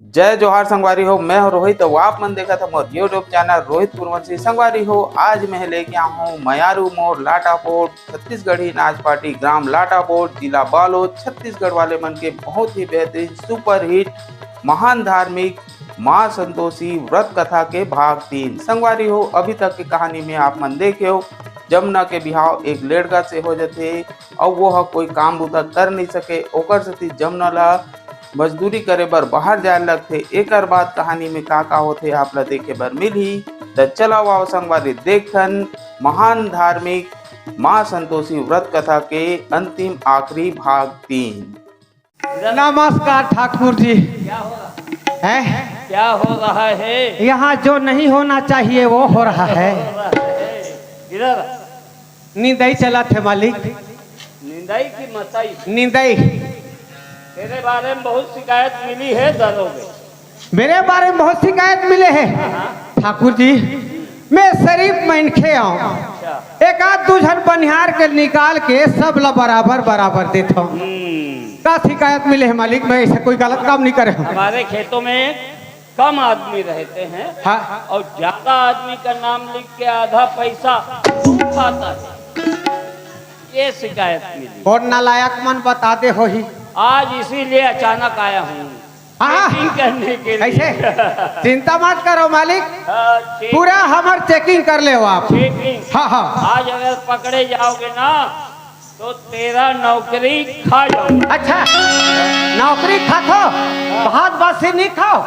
जय जोहार संगवारी हो। मैं हूं रोहित। तो आप मन देखा था मोर यूट्यूब चैनल रोहित पुरवंशी संगवारी हो। आज मैं लेके आया हूँ मयारू मोड़ लाटापोट छत्तीसगढ़ी नाच पार्टी ग्राम लाटापोट जिला बालोद छत्तीसगढ़ वाले मन के बहुत ही बेहतरीन सुपर हिट महान धार्मिक माँ संतोषी व्रत कथा के भाग 3 संगवारी हो। अभी तक की कहानी में आप मन देखे हो जमुना के बिहाव एक लड़का से हो जाते और वो कोई काम बुता कर नहीं सके ओकर सेती जमुना ला मजदूरी करे बर बाहर जाए लगथे। एकर बाद कहानी में का होथे आप ला देखे बर मिलही। त चला वाओ संगवारी देखथन महान धार्मिक माँ संतोषी व्रत कथा के अंतिम आखिरी भाग 3। नमस्कार ठाकुर जी। है क्या हो रहा है? यहाँ जो नहीं होना चाहिए वो हो रहा है। इधर नींदई चला थे मालिक। निंदाई की मताई। नींदई तेरे बारे में बहुत शिकायत मिली है दरोगे। मेरे बारे में बहुत शिकायत मिले हैं ठाकुर जी। मैं शरीफ मनखे आऊँ, एक आध दो जन बनिहार के निकाल के सब ला बराबर बराबर देता हूँ। का शिकायत मिले है मालिक? मैं ऐसे कोई गलत काम नहीं करे। हमारे खेतों में कम आदमी रहते हैं। हाँ? और ज्यादा आदमी का नाम लिख के आधा पैसा तू खाता है, ये शिकायत मिली। और नालायक मन बता दे हो ही। आज इसीलिए अचानक आया हूँ चेकिंग करने के लिए। ऐसे चिंता मत करो मालिक, हाँ, पूरा हमार चेकिंग कर ले आप। चेकिंग। हाँ हाँ। आज अगर पकड़े जाओगे ना तो तेरा नौकरी खा जाओ। अच्छा, नौकरी खा खाओ, भात बासी नहीं खाओ।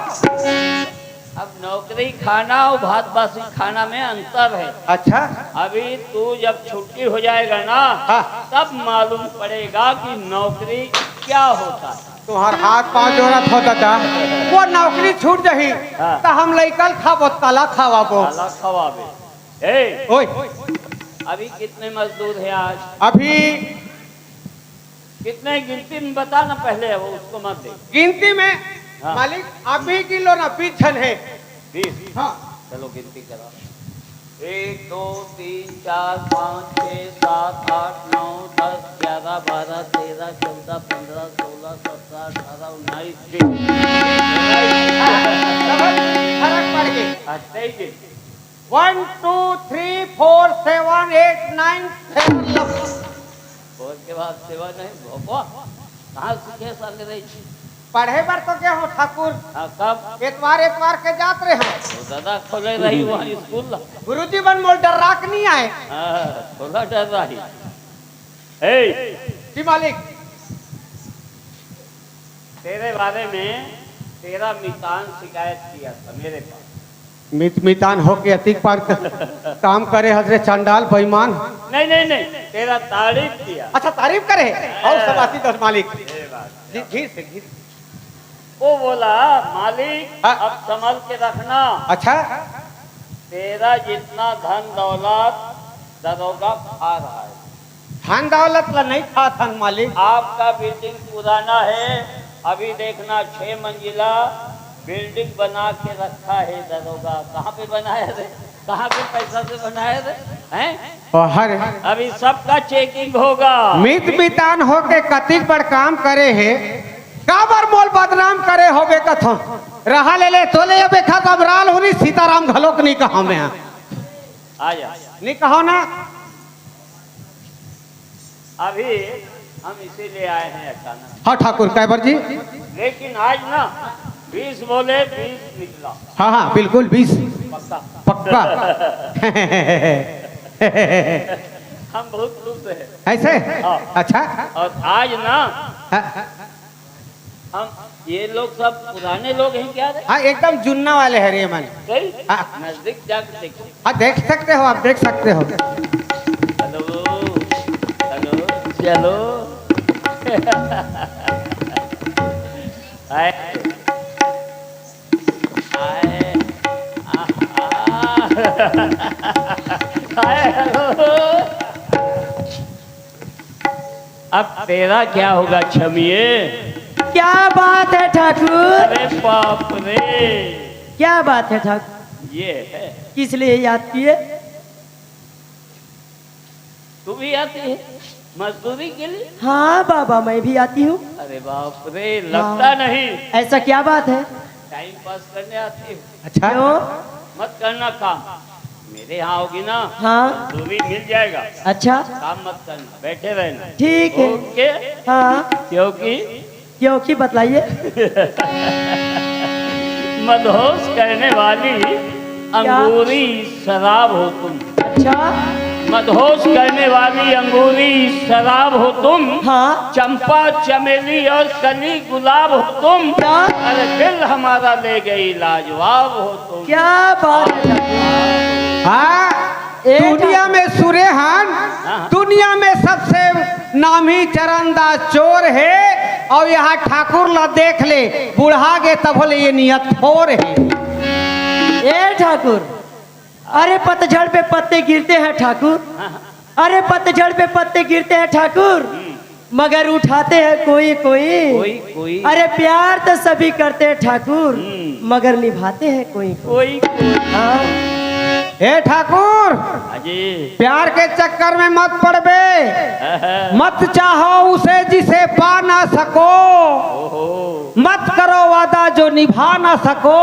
अब नौकरी खाना और भात बासी खाना में अंतर है। अच्छा, अभी तू जब छुट्टी हो जाएगा ना हाँ। तब मालूम पड़ेगा कि नौकरी क्या होता है। तुम्हार हाथ पाँव जोड़त हो दादा। वो नौकरी छूट जही हाँ। तो हम लइकल खाबो तला खावाबो। साला खवाबे। ए, ओए, अभी कितने मजदूर हैं आज? अभी कितने गिनती में बता ना पहले, वो उसको मत दे। गिनती में हाँ। मालिक अभी किलो ना 20 जन है। 20। हाँ। चलो गिनती करा। 1 2 3 4 5 6 7 8 9 10 11 12 13 14 15 16 17 18 19 फर्क पड़ गई। 20। 1 2 3 4 7 8 9 10। और के बाद सेवा नहीं भोपा कहाँ सीखे साले रही? पढ़े बर तो क्या हो ठाकुर? हाँ, कब? एतवार एतवार के जात रहे हम। तो दादा खोले रही वहाँ स्कूल। गुरुजी बन मोल डराक नहीं आए। हाँ, खोला डर रही। ए, जी मालिक। तेरे बारे में तेरा मितान शिकायत किया था मेरे पास। मितान हो के अतिक पर काम करे हजरे चंडाल बेईमान। नहीं नहीं नहीं, तेरा तारीफ किया। अच्छा, तारीफ करे और सब आती दस मालिक। ये बात। जी धीर से धीर। वो बोला मालिक हाँ। अब संभल के रखना। अच्छा, तेरा जितना धन दौलत दरोगा खा रहा है। धन दौलत ला नहीं खा थन मालिक। आपका बिल्डिंग पुराना है, अभी देखना 6 मंजिला बिल्डिंग बना के रखा है दरोगा। कहाँ पे बनाया रे? कहाँ पे पैसा से बनाया रे? हैं? हर अभी सबका चेकिंग होगा। मितान हो के कतिक बड़ काम करे है, काबर मोल बदनाम करे होबे कथो रहा ले तो ले अबे खा कबराल होनी सीताराम घलोक नहीं कहा मैं। आ जा। नहीं कहो ना। अभी हम इसीलिए आए हैं अचानक। हाँ ठाकुर कैबर जी। लेकिन आज ना 20 बोले 20 निकला। हाँ हाँ बिल्कुल 20 पक्का। पक्का। हम बहुत खुश हैं। ऐसे? हाँ। अच्छा। और आज ना हाँ हम ये लोग सब पुराने लोग हैं क्या रे? हाँ, एकदम जुन्ना वाले है रे मन। कई हाँ। नजदीक जाकर देखो। हाँ देख सकते हो, आप देख सकते हो। हेलो हेलो चलो। आए आए आए हेलो। अब तेरा क्या होगा छमिए? क्या बात है ठाकुर? अरे बाप रे, क्या बात है ठाकुर? ये है। किस लिए याद किए? तू भी आती है? मजदूरी के लिए? हाँ बाबा, मैं भी आती हूँ। अरे बाप रे, लगता नहीं। ऐसा क्या बात है? टाइम पास करने आती हो। अच्छा क्यों? मत करना काम, मेरे यहाँ होगी ना हाँ दूरी मिल जाएगा। अच्छा काम मत करना, बैठे रहना। ठीक है। ओके, हाँ क्योंकि बताइए। मदहोश करने वाली अंगूरी शराब हो तुम। अच्छा मदहोश करने वाली अंगूरी शराब हो तुम। हाँ चंपा चमेली और कली गुलाब हो तुम। क्या? अरे दिल हमारा ले गई लाजवाब हो तुम। क्या बात है ठाकुर? हाँ दुनिया में सुरेहान, दुनिया में सबसे नामी चरंदा चोर है, और यहाँ ठाकुर ला देख ले बुढ़ा गे तब बोले ये नियत थोर है। ए ठाकुर, अरे पतझड़ पे पत्ते गिरते हैं ठाकुर, अरे पतझड़ पे पत्ते गिरते हैं ठाकुर, मगर उठाते हैं कोई कोई। कोई अरे प्यार तो सभी करते हैं ठाकुर, मगर निभाते हैं कोई कोई हाँ। हे ठाकुर अजी प्यार के चक्कर में मत पड़बे, मत चाहो उसे जिसे पा ना सको, मत करो वादा जो निभा ना सको।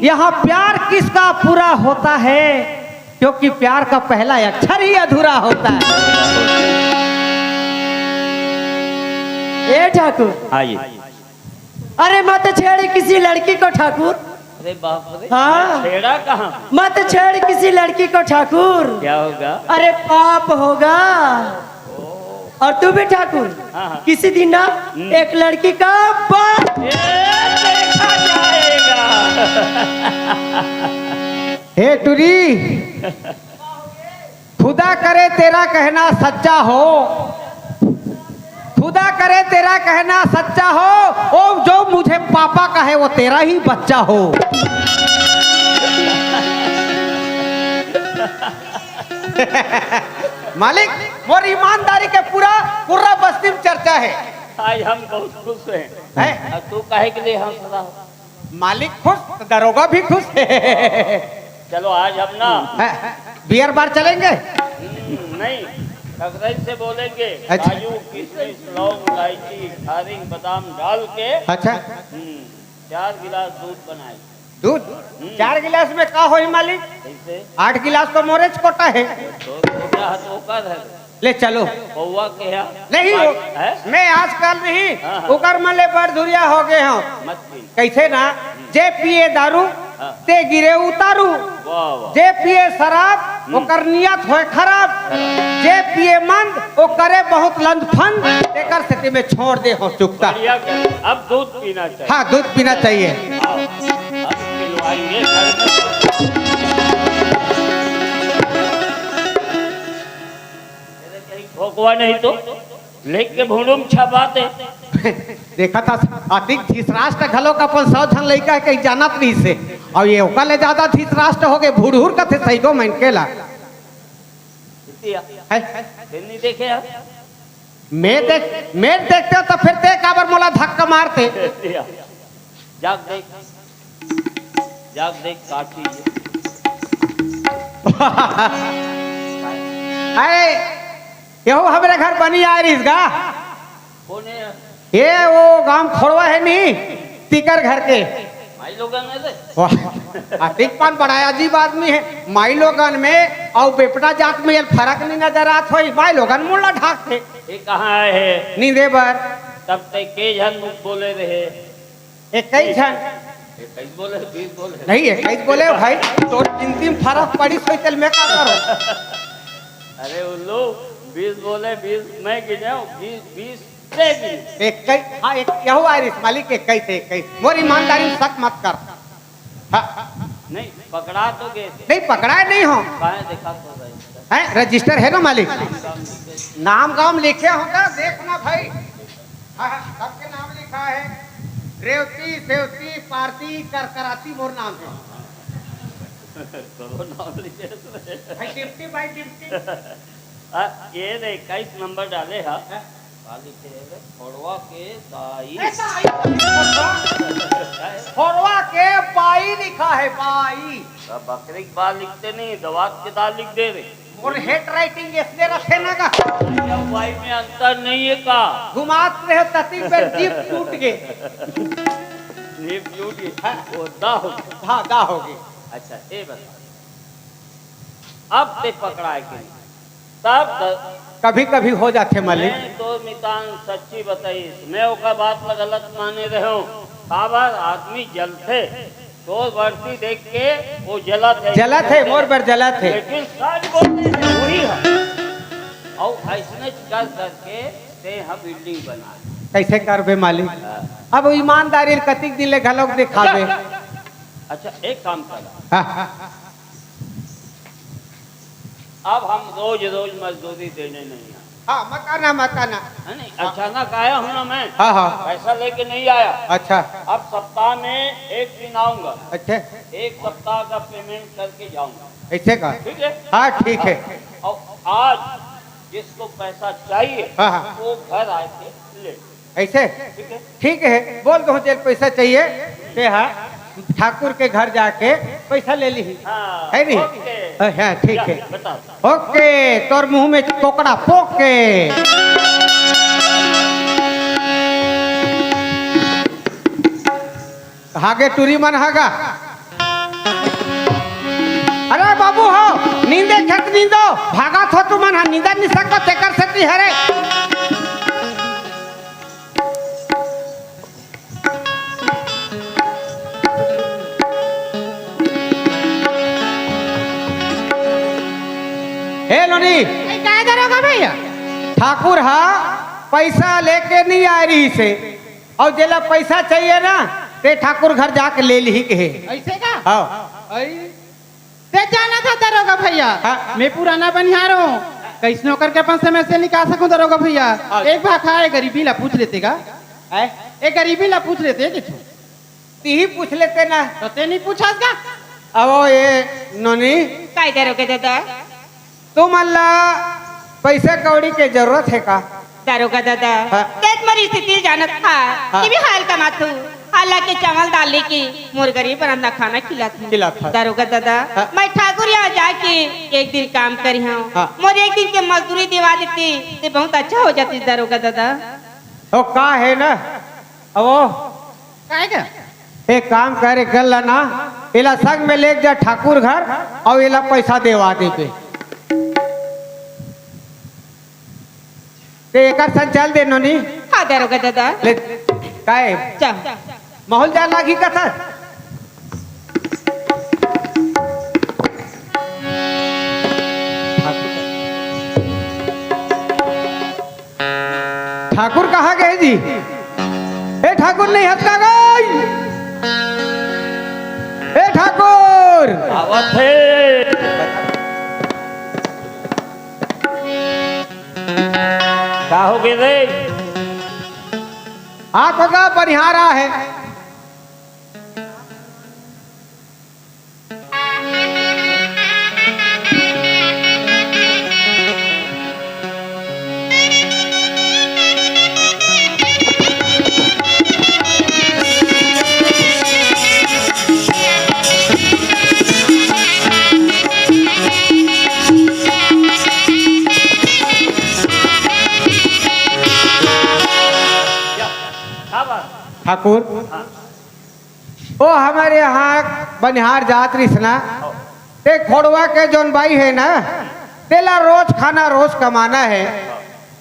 यहाँ प्यार किसका पूरा होता है, क्योंकि प्यार का पहला अक्षर ही अधूरा होता है। ए ठाकुर आइए। अरे मत छेड़ किसी लड़की को ठाकुर। अरे बाप रे, हाँ। छेड़ा कहाँ? मत छेड़ किसी लड़की को ठाकुर, क्या होगा? अरे पाप होगा। और तू भी ठाकुर हाँ। किसी दिन ना एक लड़की का बाप। ये देखा जाएगा। हे टुरी खुदा करे तेरा कहना सच्चा हो, खुदा करे तेरा कहना सच्चा हो, ओ जो मुझे पापा कहे वो तेरा ही बच्चा हो। मालिक मोर ईमानदारी के पूरा बस्ती में चर्चा है। आज हम बहुत खुश हैं। है? और तू काहे के लिए हंस रहा हो? मालिक खुश तो दरोगा भी खुश है। चलो आज हम ना बियर बार चलेंगे। नहीं, ठकराई से बोलेंगे। अच्छा। काजू किशमिश लौंग इलायची खारिंग बादाम डाल के अच्छा 4 गिलास दूध बनाए। दूध 4 गिलास में का होई मालिक? कैसे? 8 गिलास तो मोरेज कोटा है। तो क्या होकर है? ले चलो। पौवा के यहाँ नहीं है? मैं आजकल नहीं हाँ, हाँ। उकर मले बड़ धुरिया हो गए हूँ। मत पी। कैसे ना जे पिए दारू हाँ। ते गिरे उतारू, वाह वाह। जे पिए शराब ओकर नियत होए खराब, जे पिए मंद ओ करे बहुत लंदफंद, एकर स्थिति में छोड़ दे हो चुकता। बढ़िया क्या? अब दूध पीना चाहिए। हाँ दूध पीना चाहिए। आओ, अब पिलवाएंगे घर में। भोगवा नहीं तो लेख के भूडुम छपाते। देखा था अधिक धीसराष्ट्र घलो का अपन 100 झन लइका है कहीं जानत नहीं से, और ये ओका ले ज्यादा धीसराष्ट्र हो गए भूडूर का थे सही गो मन केला है। नहीं देखे आप? मैं देखते हो तो फिर ते काबर मोला धक्का मारते। जाग देख काटी। अरे यहो हमारे घर बनी आ रही गा। कौन है? ये वो गांव खोड़वा है नहीं तिकर घर के भाई लोगन में से? अतिक पान बड़ा अजीब आदमी है। माई लोगन में और बेपटा जात में ये फर्क नहीं नजर आत हो। माई लोगन मुल्ला ढाक थे। ये कहाँ है? नींदे बर तब तक के जन मुख बोले रहे। एक कई झन 21 बोले 20 बोले नहीं है कई बोले भाई तो गिनती में फर्क पड़ी सोई चल मैं क्या करूं। अरे उल्लू 20 बोले 20 मैं गिने 20 से गिने। एक कई हाँ एक यहो आरिस मालिक एक कई थे एक कई मोर ईमानदारी में शक मत कर। हाँ, नहीं पकड़ा तो गए थे। नहीं पकड़ाए नहीं हो कहाँ देखा तो भाई? है रजिस्टर है ना मालिक। नाम गाम लिखे होगा देखना भाई। हाँ हाँ, सबके नाम लिखा है। रेवती सेवती पारती करकराती मोर नाम है। करो नाम लिखे थे। भाई डिप्टी भाई डिप्टी। ये रे 21 नंबर डाले हा फोड़वा के दाई। फोड़वा के बाई लिखा है बाई। बकरी की बाल लिखते नहीं दवात के दाल लिख दे रहे। और हेड राइटिंग इसलिए रखे ना का वाई में अंतर नहीं है का? घुमात रहे तती पे जीप टूट गए। नींव टूट गई वो दा हो गई। हाँ दा होगी। अच्छा ये बता अब ते पकड़ा कि नहीं? तब कभी कभी हो जाते मालिक। मैं तो मितान सच्ची बताई मैं ओका बात ला गलत माने रहे हूँ। बाबा आदमी जलते तो बढ़ती देख के वो जला थे मोर पर जला थे। लेकिन सच बोलते हैं वही है और ऐसने कर करके ते हम बिल्डिंग बना। कैसे करबे मालिक? अब ईमानदारी कतिक दिन ले घलोक दिखाबे। अच्छा एक काम कर हाँ, अब हम रोज रोज मजदूरी देने नहीं आए हाँ मकाना मकाना है नहीं। अचानक आया हूँ ना मैं हाँ हाँ पैसा लेके नहीं आया। अच्छा अब सप्ताह में एक दिन आऊंगा अच्छा एक सप्ताह का पेमेंट करके जाऊंगा ऐसे का ठीक है। हाँ ठीक है। और आज जिसको पैसा चाहिए हाँ, हाँ। वो घर आए के ले ऐसे ठीक है। ठीक है बोल दो जेल पैसा चाहिए ते हाँ ठाकुर के घर जाके पैसा ले ली हाँ, है नहीं? ओके। हाँ ठीक है बता ओके तोर मुंह में कोकड़ा पोक के हागे टूरी मन हागा। अरे बाबू हो नींदे खेत नींदो भागा थो तू मन नींदा नहीं सको तेकर सती हरे। हे लोनी क्या करोगा भैया? ठाकुर हा पैसा लेके नहीं आ रही से और जेला पैसा चाहिए ना ते ठाकुर घर जाके ले ली के ऐसे का? हाँ ते जाना था दरोगा भैया। हाँ। मैं पुराना बनिहार हूँ कैसे नौकर के अपन समय से निकाल सकूं दरोगा भैया। एक बार खाए गरीबी ला पूछ लेते का? एक गरीबी ला पूछ लेते किछु ती ही पूछ लेते ना। तो ते नहीं पूछा का? अब ये नोनी काय दरोगा दादा? तुम अल्लाह पैसे कौड़ी के जरूरत है का? दरोगा दादा हाँ। तेज मरी स्थिति जानत था हाँ। कि भी हाल कमातू हालांकि चावल दाल लेके मोर गरीब बरंदा खाना खिलाता खिलाता। दरोगा दादा हाँ। मैं ठाकुर यहाँ जाके एक दिन काम करी हूँ हाँ। मोर एक दिन के मजदूरी दिवा देती तो बहुत अच्छा हो जाती दरोगा दादा। ओ का है ना अब वो काय का? एक काम करे कर ना इला संग में ले जा ठाकुर घर और इला पैसा देवा दे पे ते एकर संचाल दे नोनी हाँ दरोगा दादा ले काय चल माहौल जान लागी कथा। ठाकुर कहाँ गए जी? ए ठाकुर नहीं हटका गई। ए ठाकुर आवत है का हो गए रे? आपका बनिहारा है। ठाकुर ओ हमारे यहाँ बनिहार जात रिसना ते खोड़वा के जोन बाई है ना तेला रोज खाना रोज कमाना है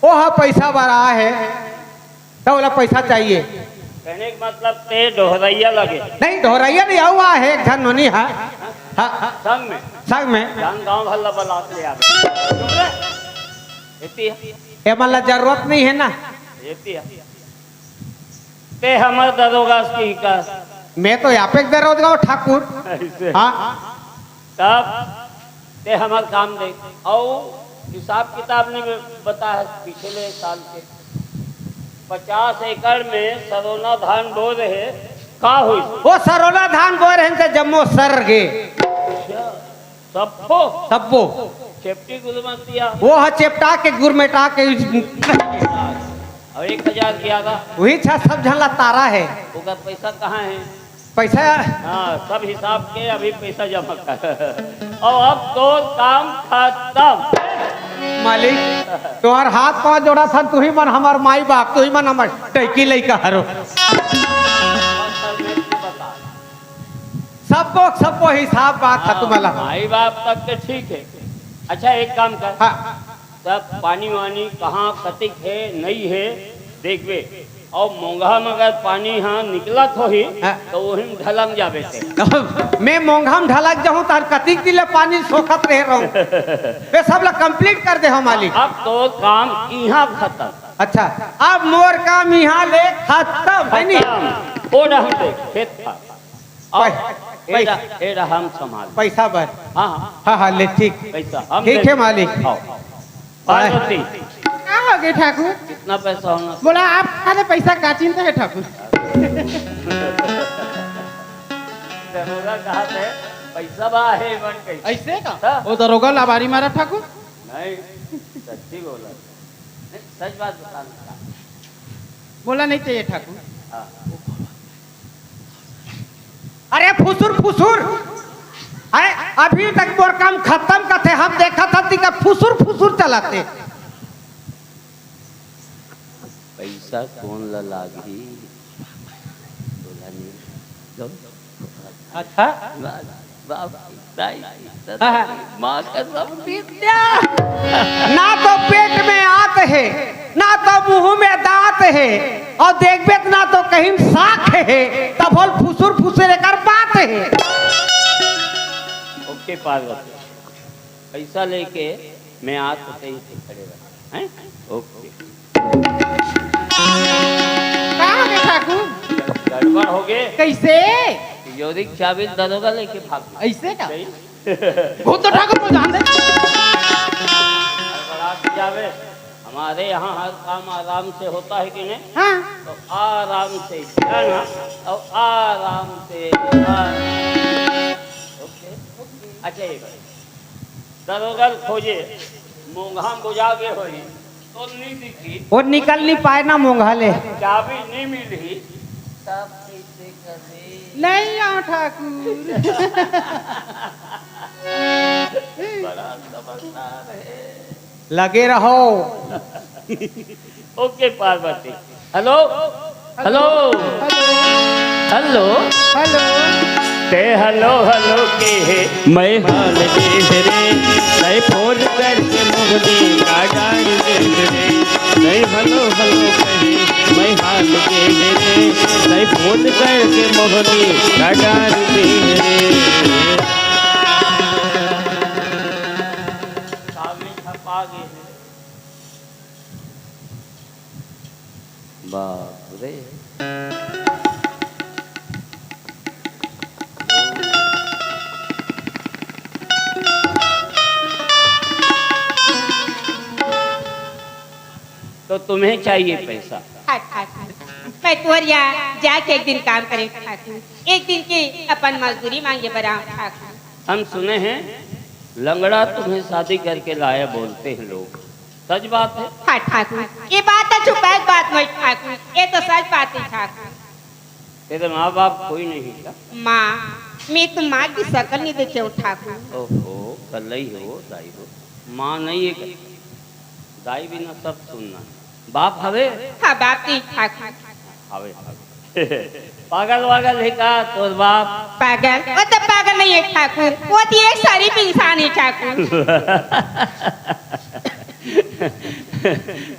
वो हा पैसा बरा है तो बोला पैसा चाहिए। कहने का मतलब ते दोहरैया लगे नहीं दोहराइया नहीं हुआ है एक धन होनी है संग में संग में जान गांव भल्ला बलात ले आ इतनी ये मतलब जरूरत नहीं है ना। इतनी ते हमर दरोगा की का मैं तो यहाँ पे दरोगा ठाकुर। ऐसे हाँ तब ते हमार काम दे और हिसाब किताब ने बता है पिछले साल के 50 एकड़ में सरोना धान बो रहे का हुई वो सरोना धान बोर है से जम्मो सर गे सबको सबो सेफ्टी गुलमत दिया वो हा चेपटा के गुरमेटा के और 1000 किया था वही छा सब झला तारा है। उसका पैसा कहाँ है? पैसा हाँ सब हिसाब के अभी पैसा जमा कर और अब तो काम खत्म। मालिक तुम्हार हाथ पाँव जोड़ा था तू ही मन हमार माई बाप तू ही मन हमार टैकी लई का हरो। सबको हिसाब बात है तुम्हारा। माई बाप तक के ठीक है। अच्छा एक काम कर, हाँ तब पानी वानी कहाँ कतिक है नहीं है देखबे, और मोंघा मगर पानी यहाँ निकला तो ही हाँ। तो वही ढलंग जाबे थे। मैं मोंघम ढलक जाऊं तार कतिक दिले पानी सोखत रह रहूं। वे सब ला कंप्लीट कर दे हम मालिक। अब तो काम यहाँ खत्म। अच्छा अब मोर काम यहाँ ले खत्म है नी। खत्म। ओ रहा देख खेत था। पैसा एड़ा हम संभाल। पैसा बर। हाँ हाँ हाँ ले ठीक पैसा हम ठीक है मालिक। आओ। पार्वती क्या हो गए ठाकुर? कितना पैसा होना? बोला आप खाले पैसा का चिंता है ठाकुर? दरोगा कहा थे पैसा बा है बन गई। ऐसे का? हाँ। वो दरोगा लाबारी मारा ठाकुर? नहीं सच्ची बोला, नहीं, सच बात बताना। बोला नहीं चाहिए ठाकुर। हाँ। अरे फुसुर फुसुर अरे अभी तक मोर काम खत्म करते हम देखा था कि फुसुर फुसुर चलाते। पैसा कौन ला लागी? बोला नहीं। लो। अच्छा बाप दाई हाँ। माँ कसम विद्या। ना तो पेट में आत है ना तो मुंह में दांत है और देखबे तो ना तो कहीं साख है तब बोल फुसुर फुसुर कर बात है। ओके पार्वती पैसा लेके मैं आज होते ही से खड़े रहा हैं। ओके क्या हो गए ठाकुर? गड़बड़ हो गए। कैसे? योरिक चाबी दरोगा लेके भाग गया। ऐसे का? सही? वो तो ठाकुर को जान दे। गड़बड़ा जावे। हमारे यहाँ हर काम आराम से होता है कि नहीं? हाँ तो आराम से जाना और आराम से ओके। अच्छा ये दरोगा खोजे मोंघा बुझा के होई तो नहीं दिखी, वो निकल नहीं पाए ना मोंघाले। चाबी नहीं मिली तब कैसे करे? नहीं आओ ठाकुर। बड़ा समझदार है। लगे रहो। Okay Parvati hello hello hello hello ते हेलो हेलो के है मैं हाल दे रे नहीं फोन करके मोहनी का डाल दे रे नहीं हेलो हेलो कहे मैं हाल दे रे नहीं फोन करके मोहनी का डाल दे रे। सामने छपा गए बाप रे। तो तुम्हें चाहिए पैसा? मैं तोरिया जाके एक दिन काम करे ठाकुर, एक दिन की अपन मजदूरी मांगे बरा ठाकुर। हम सुने हैं लंगड़ा तुम्हें शादी करके लाया बोलते हैं लोग, सच बात है? हाँ ठाकुर ये बात तो छुपा बात नहीं ठाकुर, ये तो सच बात है ठाकुर। तेरे माँ बाप कोई नहीं क्या? माँ मैं तो माँ की शक्ल नहीं देखे हो ठाकुर। ओहो कल ही हो दाई हो, माँ नहीं है दाई भी ना सब सुनना। बाप हवे? हाँ बाप नहीं ठाकुर। हवे पागल वागल है का तो बाप? पागल वो तो पागल नहीं है ठाकुर, वो तो एक शरीफ इंसान है ठाकुर।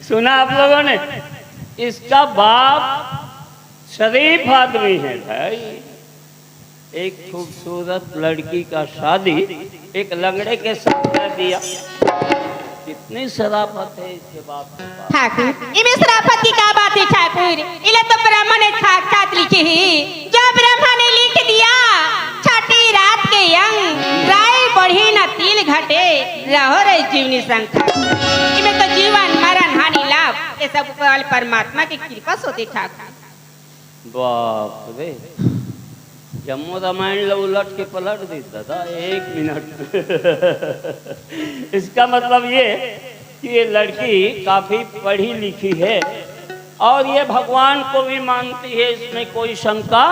सुना आप लोगों ने? इसका बाप शरीफ आदमी है भाई। एक खूबसूरत लड़की का शादी एक लंगड़े के साथ कर दिया। कितनी शराफत है इसके बाप के पास। ठाकुर इनमें शराफत की क्या बात है ठाकुर, इन्हें तो ब्रह्मा ने साक्षात लिखी ही, जो ब्रह्मा ने लिख दिया छठी रात के अंग राय बढ़ी न तिल घटे रहो रे जीवनी संख्या। इनमें तो जीवन मरण हानि लाभ ये सब ऊपर वाले परमात्मा की कृपा से होती ठाकुर। बाप रे जम्मू रामायण लो उलट के पलट दी दादा एक मिनट। इसका मतलब ये कि ये लड़की काफी पढ़ी लिखी है और ये भगवान को भी मानती है, इसमें कोई शंका?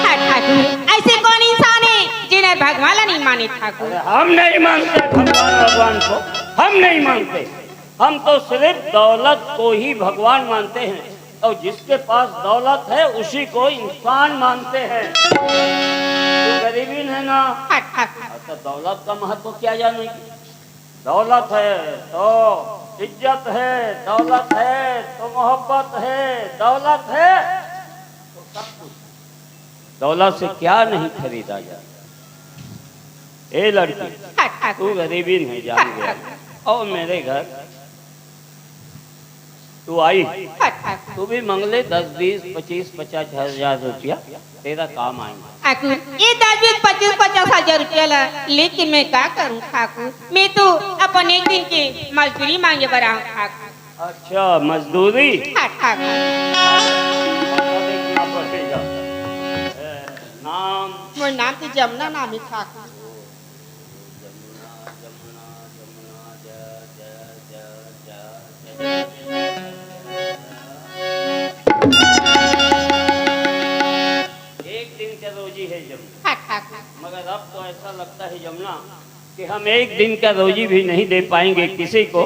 ठाकुर ऐसे कौन इंसान है जिन्हें भगवान नहीं माने ठाकुर? हम नहीं मानते भगवान को, हम नहीं मानते। हम तो सिर्फ दौलत को ही भगवान मानते हैं। और जिसके पास दौलत है उसी को इंसान मानते हैं। तू गरीबी है ना, तो दौलत का महत्व क्या जानेगी? दौलत है तो इज्जत है, दौलत है तो मोहब्बत है, दौलत है तो सब कुछ। दौलत से क्या नहीं खरीदा जाता। ए लड़की, तू गरीबी नहीं जान गया और मेरे घर तू आई, तू भी मंगले 10, 20, 25, 50,000 रुपया तेरा काम आएंगे। ठाकुर ये 10, 20, 25, 50,000 रुपया ला, लेकिन मैं क्या करूं ठाकुर? मैं तो अपन एक दिन की मजदूरी मांगे बरा हूं ठाकुर। अच्छा मजदूरी? ठाकुर देखना पड़ेगा। नाम? मोर नाम तो जमुना नाम है ठाकुर। रोजी है जमुना, मगर अब तो ऐसा लगता है जमुना कि हम एक दिन का रोजी भी नहीं दे पाएंगे किसी को,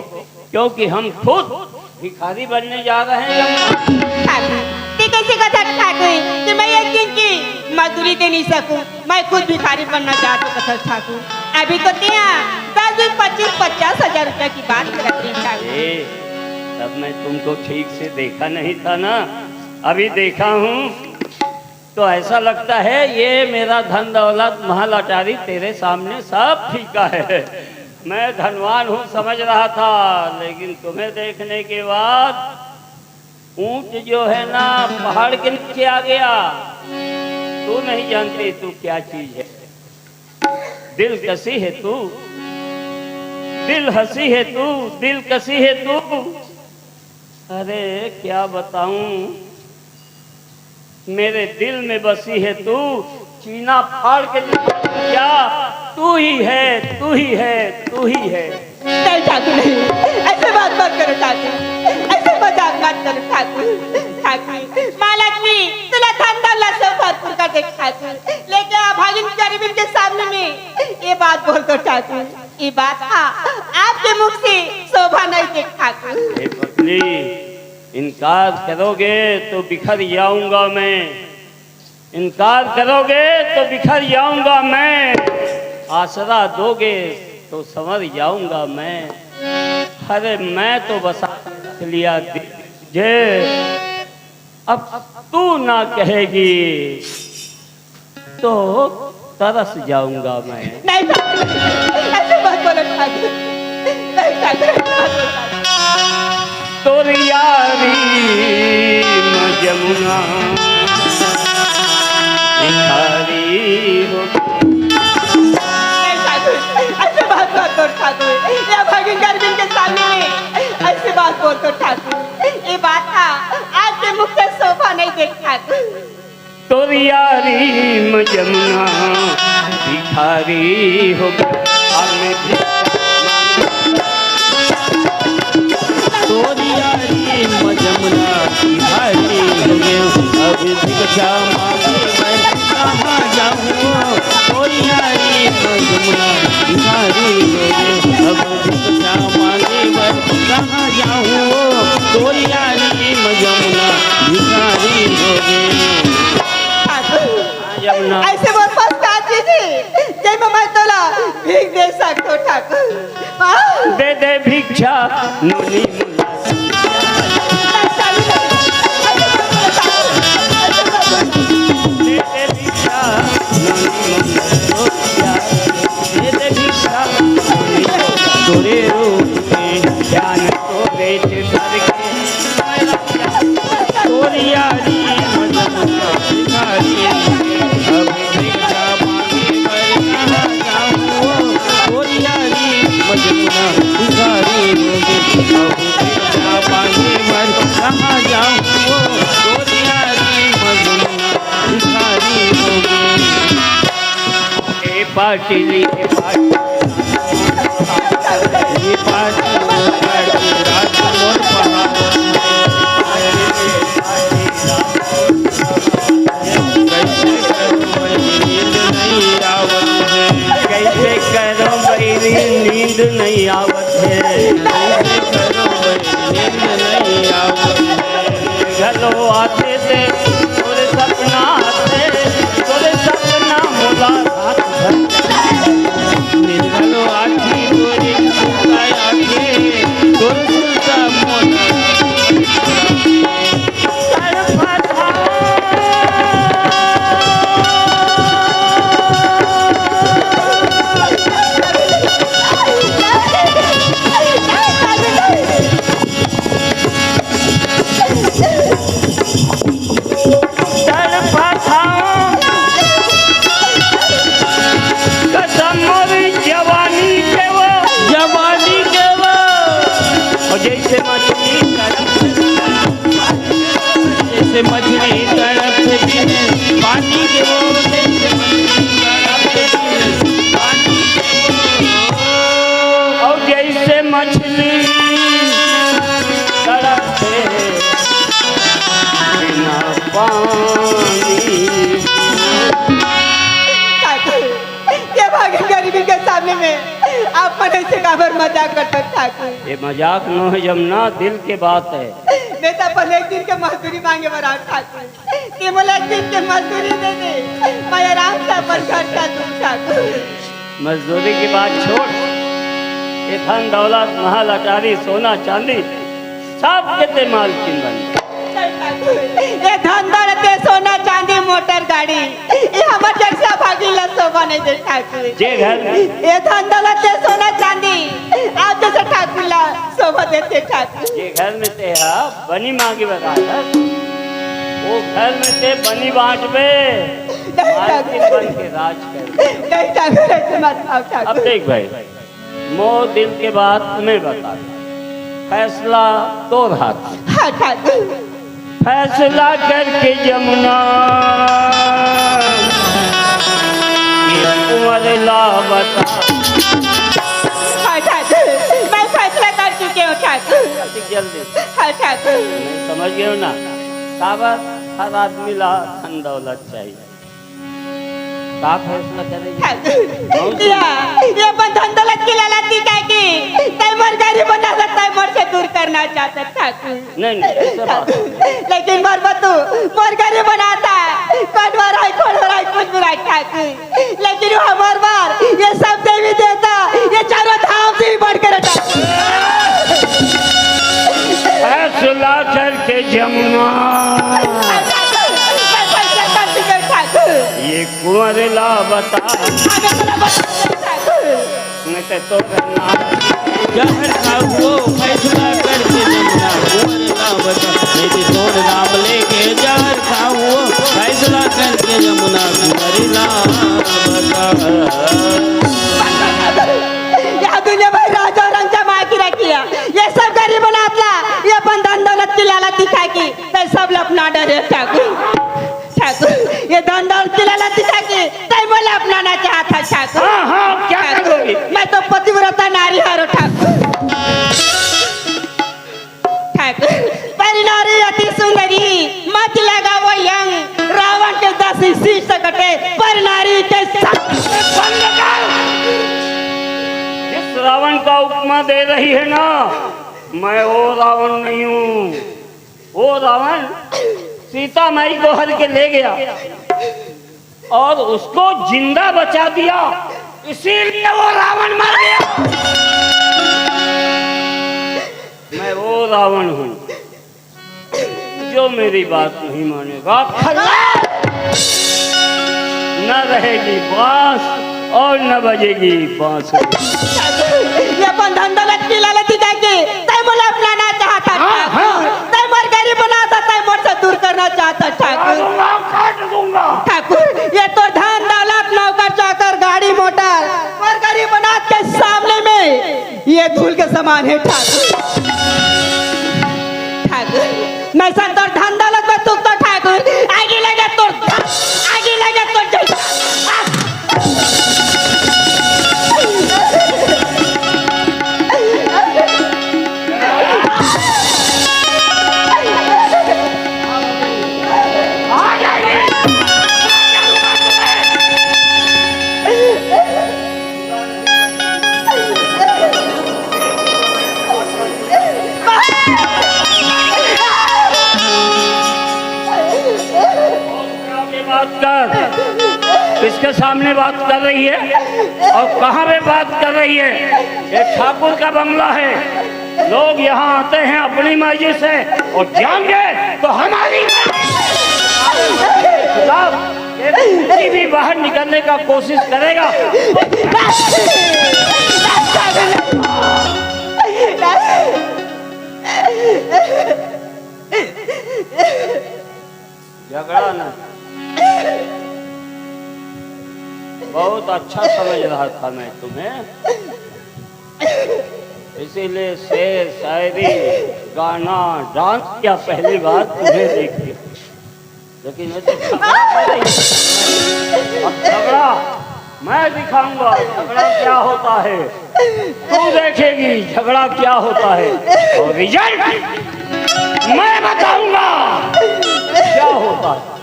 क्योंकि हम खुद भिखारी बनने जा रहे हैं जमुना। कैसे कथा ठाकुर कि मैं एक दिन की मजदूरी दे नहीं सकूं, मैं खुद भिखारी बनना चाहता हूं ठाकुर। अभी तो 10, 25, 50,000 रुपया की बात करते हैं ठाकुर। तब मैं तुमको ठीक से देखा नहीं था ना, अभी देखा हूँ तो ऐसा लगता है ये मेरा धन दौलत महल अटारी तेरे सामने सब फीका है। मैं धनवान हूँ समझ रहा था, लेकिन तुम्हें देखने के बाद ऊंट जो है ना पहाड़ के नीचे आ गया। तू नहीं जानती तू क्या चीज है। दिल कसी है तू, दिल हंसी है तू, दिल कसी है तू। अरे क्या बताऊं, मेरे दिल में बसी है तू, चीना फाड़ के क्या तू ही है, तू ही है, तू ही है। नहीं ठाकुर नहीं, ऐसे बात मत करो ठाकुर, ऐसे मजाक मत करो ठाकुर। ठाकुर महालक्ष्मी तुला धन दौलत से भरपूर कर दे ठाकुर, लेकिन भागिन गरीबी के सामने में ये बात बोल दो ठाकुर। ये बात आपके मुख से शोभा नहीं दे ठाकुर। इनकार करोगे तो बिखर जाऊंगा मैं, इनकार करोगे तो बिखर जाऊंगा मैं, आसरा दोगे तो संवर जाऊंगा मैं। अरे मैं तो बसा लिया जे, अब तू ना कहेगी तो तरस जाऊंगा मैं। नहीं ऐसे बात बोलो ठाकुर, नहीं ठाकुर। तोरी यारी जमुना भिखारी हो। ऐसे बात कर ठाकुर, या भागिन गरीबी के सामने में ऐसे बात बोल तो ठाकुर। ये बात आपके मुख से शोभा नहीं देख ठाकुर। तोरी यारी जमुना भिखारी हो। जमुना भिखारी हो गए, अब भिक्षा मांगे मैं कहाँ जाऊँ। तोरी यारी जमुना भिखारी हो गए, अब भिक्षा मांगे मैं कहाँ जाऊँ। तोरी यारी जमुना भिखारी हो गए। जमुना ऐसे बहुत पछता चीज़ जय मैं तोला भीख दे सकतो ठाकुर। दे दे भिक्षा नूनी तोरे रूप में ज्ञान को बेच करके तोरी यारी जमुना भिखारी अब भिक्षा मांगे मैं कहाँ जाऊँ। तोरी यारी जमुना भिखारी अब भिक्षा मांगे मैं कहाँ जाऊँ। तोरी यारी जमुना भिखारी ए पाटिली ए पाटिली ये पार्टी रात मोर पहाड़ कैसे करो मेरी नींद नहीं आवत है, कैसे करो मेरी नींद नहीं आवत है। घलो मन से काबर मजाक करते ठाकुर। ये मजाक न है जमुना, दिल के बात है। नेता पर एक दिन के मजदूरी मांगे बरा ठाकुर, केवल एक दिन के मजदूरी दे दे, मैं आराम से अपन खर्चा दूं ठाकुर। मजदूरी की बात छोड़, ये धन दौलत महल अटारी सोना चांदी सब के मालकिन बन। ये धन दौलत सोना चांदी मोटर गाड़ी ये हमर जैसा भागीला शोभा नहीं दे ठाकुर। जे घर में ये धन दौलत सोना चांदी आप जैसे ठाकुर ला शोभा देते ठाकुर। जे घर में ते बनी मांगी बता वो घर में ते बनी बांट बे, मालकिन बन के राज कर। नहीं ठाकुर ऐसे मत आओ ठाकुर। अब देख भाई, मोर दिल के बात तुम्हें बता, फैसला तो हाथ। हाँ ठाकुर। फैसला करके जमुना ये उम्र ला बता। हाँ ठाकुर, मैं फैसला कर चुके हूँ ठाकुर। जल्दी हाँ ठाकुर। नहीं समझ गए हो ना, साबर हर आदमी ला धन दौलत चाहिए। का फैसला करेगी? ये बंधन दौलत की लालची का की तैमर गाड़ी बना सकता है, मोर से दूर करना चाहता ठाकुर। नहीं ऐसा बात लेकिन मोर बतू मोर गाड़ी बनाता है, कौन बुराई कुछ बुराई ठाकुर। लेकिन वो हमार बार ये सब देवी देता ये चारों धाम से भी बढ़ कर फैसला करके जमुना ये कुंवर ला बता। मैं तो जहर खाओ फैसला करके जमुना कुंवर ला बता। मेरी तोड़ नाम लेके जहर खाओ फैसला करके जमुना कुंवर ला बता। यह दुनिया भाई राजा रंग जमा की रखिया, ये सब गरीब बनातला ये अपन धन दौलत की लालच दिखा की तो सब अपना डरे ठाकुर। ये धन दौलत की लालच दिखा के तय बोले अपनाना चाहता ठाकुर। हाँ क्या करोगी? मैं तो पतिव्रता नारी हरो ठाकुर। परी नारी अति सुंदरी मत लगा वो यंग, रावण के 10 शीश कटे पर नारी के जिस रावण का उपमा दे रही है ना, मैं वो रावण नहीं हूँ। वो रावण सीता माई को हर के ले गया और उसको जिंदा बचा दिया, इसीलिए वो रावण मर गया। मैं वो रावण हूँ जो मेरी बात नहीं मानेगा, न रहेगी बांस और न बजेगी बांसुरी। ये बंधन दौलत की लालच जाके तय बोले अपनाना चाहता तय मर गरीब बनाता तय मोर से दूर करना चाहता ठाकुर। ये तो धन दौलत नौकर चाकर गाड़ी मोटर और गरीब बना के सामने में ये धूल के समान है ठाकुर। मैं संतोर धन दौलत में तू तो ठाकुर आगे लगे तो आगे लगे तो किसके सामने बात कर रही है और कहाँ पे बात कर रही है? ये ठाकुर का बंगला है, लोग यहाँ आते हैं अपनी मर्जी से और जाएंगे तो हमारी ये भी बाहर निकलने का कोशिश करेगा। झगड़ा ना, बहुत अच्छा समझ रहा था मैं तुम्हें, इसीलिए शेर शायरी गाना डांस क्या पहली बार तुम्हें देखी, लेकिन मैं तो झगड़ा कर रही हूं। अब झगड़ा मैं दिखाऊंगा, झगड़ा क्या होता है तू देखेगी, झगड़ा क्या होता है और रिजल्ट मैं बताऊंगा क्या होता है।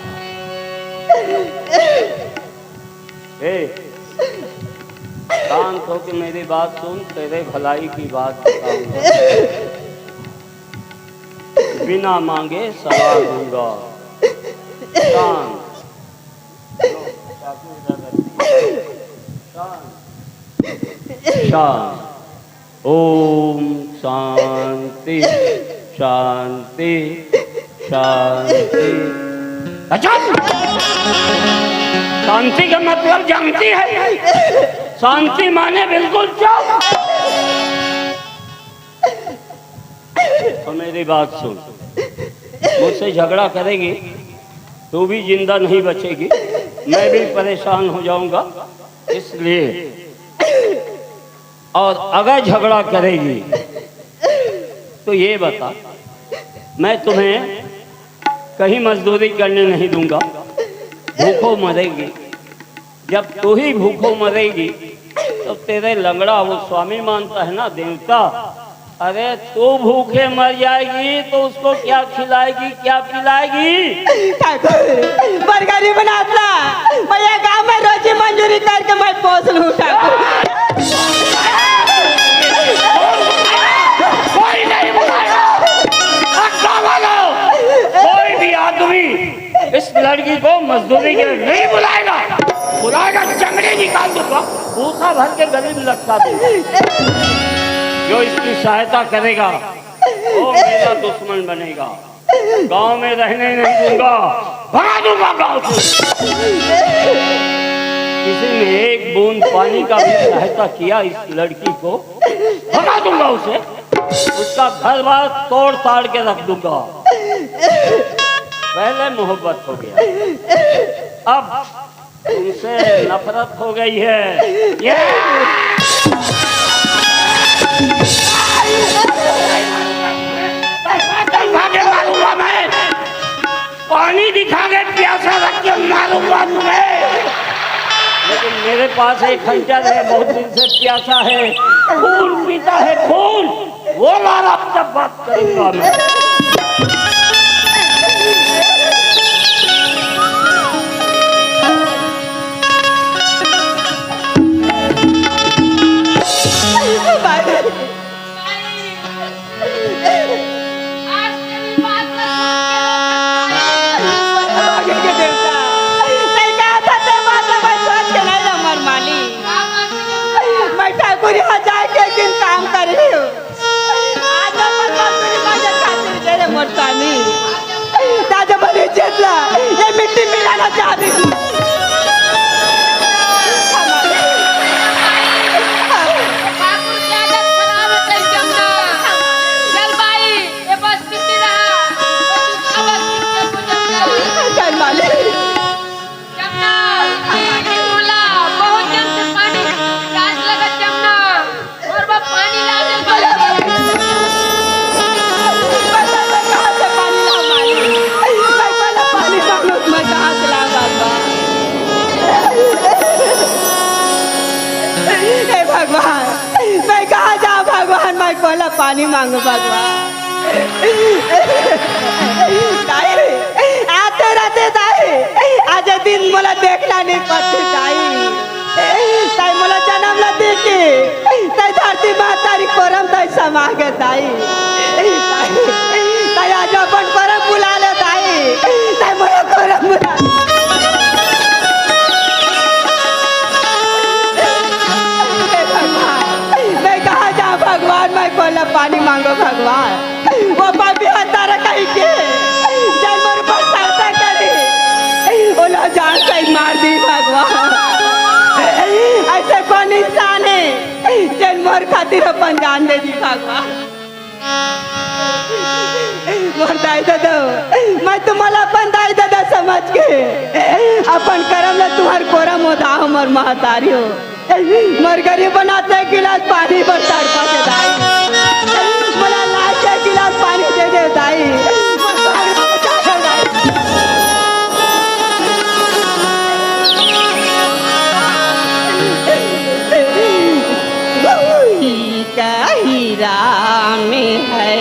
शांत हो के मेरी बात सुन, तेरे भलाई की बात बताऊंगा। बिना मांगे सलाह दूंगा। शांत शांत। ओम शांति शांति शांति। अच्छा, शांति का मतलब जानती है? शांति माने बिल्कुल चुप। तो मेरी बात सुन, मुझसे झगड़ा करेगी तू भी जिंदा नहीं बचेगी, मैं भी परेशान हो जाऊंगा। इसलिए और अगर झगड़ा करेगी तो ये बता, मैं तुम्हें कहीं मजदूरी करने नहीं दूंगा, भूखों मरेगी। जब तू ही भूखों मरेगी तो तेरे लंगड़ा वो स्वामी मानता है ना, देवता, अरे तू भूखे मर जाएगी तो उसको क्या खिलाएगी, क्या पिलाएगी? ठाकुर बरगरी बनाता भैया, गाँव में रोजी मंजूरी करके मैं पोस लूँ। ठाकुर कोई नहीं बुलाएगा, कोई भी आदमी इस लड़की को मजदूरी के लिए नहीं बुलाएगा। बुलाएगा चमड़े निकाल दूंगा, भूसा भर के गले में लटका दूंगा। जो इसकी सहायता करेगा वो मेरा दुश्मन बनेगा, गांव में रहने नहीं दूंगा, भगा दूंगा गांव से। किसी ने एक बूंद पानी का भी सहायता किया इस लड़की को, भगा दूंगा उसे, उसका घर बार तोड़ ताड़ के रख दूंगा। पहले मोहब्बत हो गया, अब तुमसे नफरत हो गई है। ये मारूंगा मैं, पानी दिखा के प्यासा रख के मारूंगा तुम्हें। लेकिन मेरे पास एक खंजर है, बहुत दिन से प्यासा है, खून पीता है खून, वो मारा जब बात करूंगा मैं। ठाकुर यहाँ जाके एक दिन काम कर रही हूँ, आज खातिर मोर स्वामी ताजा बने चेतला ये मिट्टी मिलाना चाहती थी। भगवान मैं कहाँ जाऊँ भगवान, मैं बोला पानी मांगो भगवान। दाई आते रहते दाई, आज दिन मोला देखना नहीं पड़ती दाई, ताई मोला जन्म ला देके ताई धरती माता री कोरम ताई समागे दाई, ताई आज अपन कोरम बुला ले दाई, ताई मोला कोरम बुला। भगवान मैं बोला पानी मांगो भगवान, वो पापी हतारा कहीं के जन्म पर सरता करी बोला जान से मार दी भगवान। ऐसे कौन इंसान है जन्म खातिर अपन जान दे दी भगवान। मोर दाई दादा, मैं तुम्हारा अपन दाई दादा समझ के अपन करम ले तुम्हार कोरा मोदा हमर महतारी हो, मर गरीब बनाते गिलास पानी पर तड़पा के दाई, मला लाश के गिलास पानी दे दे दाई। हीरा में है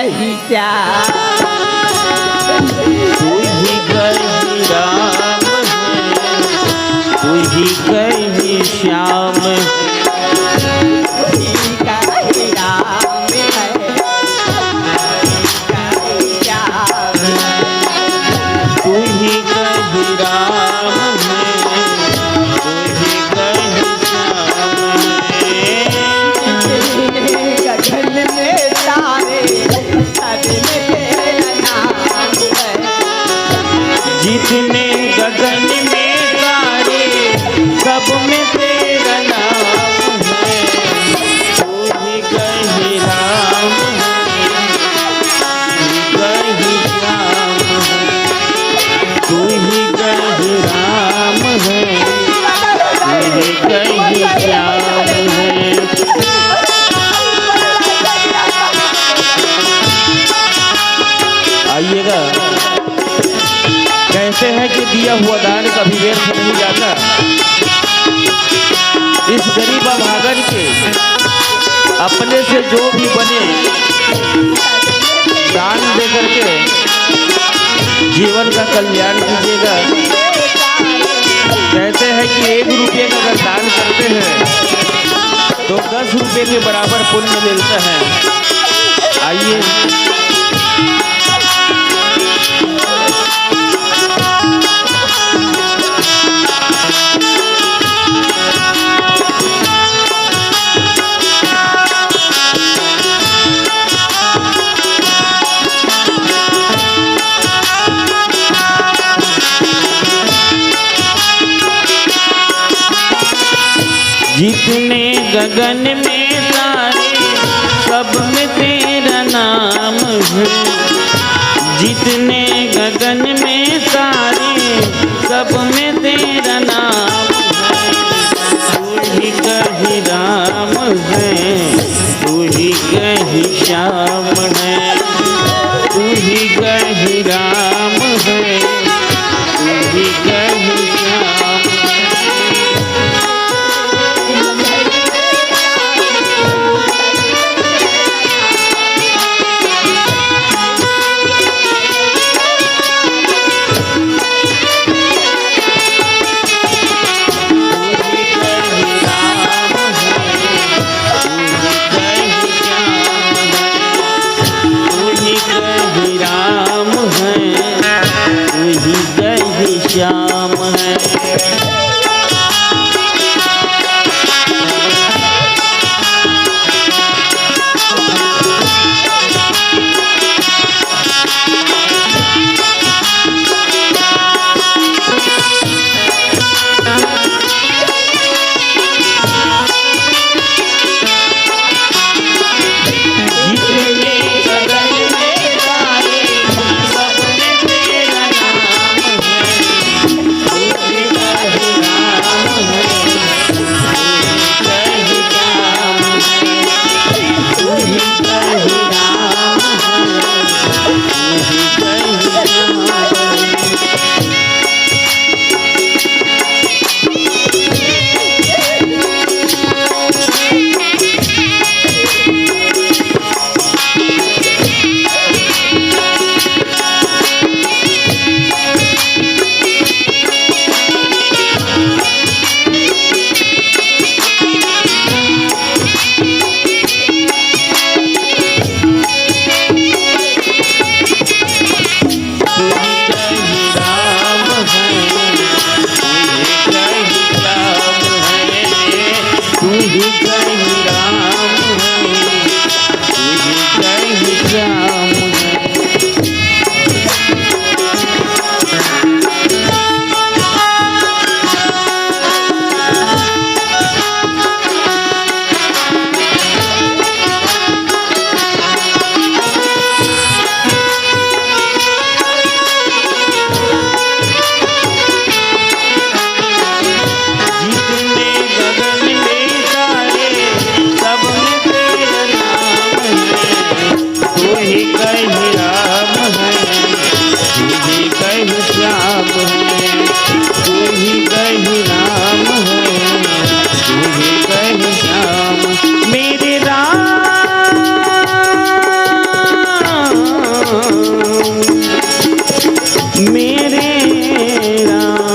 ही क्या राम कहीं श्याम तू ही कहीं राम है, तू ही कहीं श्याम है। जितने गगन में तारे सब में तेरा नाम है, तू ही कहीं राम है, कहीं श्याम है, तू ही कहीं राम है, तू ही कहीं श्याम है। आइएगा, कहते हैं कि दिया हुआ दान कभी व्यर्थ नहीं जाता। इस गरीब अभागन के अपने से जो भी बने दान दे करके जीवन का कल्याण कीजिएगा। कहते हैं कि 1 रुपये का अगर दान करते हैं तो 10 रुपये के बराबर पुण्य मिलता है। आइए जितने गगन में तारे सब में तेरा नाम है, जितने गगन में तारे सब में तेरा नाम है, तू ही कहीं राम है, तू ही कहीं श्याम है, तू ही कहीं राम है, तू ही कहीं श्याम है। श्याम है। मेरे राम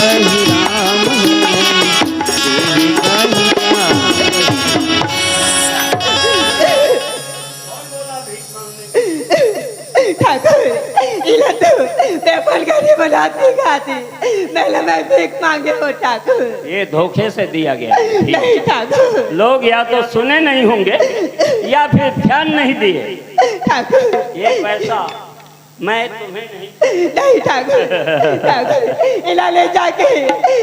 कहीं राम हो, देवी कहीं ठाकुर इला तो पेपर गाड़ी बनाती खाती मैंने मैं भीख मांगे हो ठाकुर। ये धोखे से दिया गया है। नहीं ठाकुर, लोग या तो सुने नहीं होंगे या फिर ध्यान नहीं दिए। ठाकुर ये पैसा मैं तुम्हें नहीं ठाकुर, ठाकुर इला ले जाके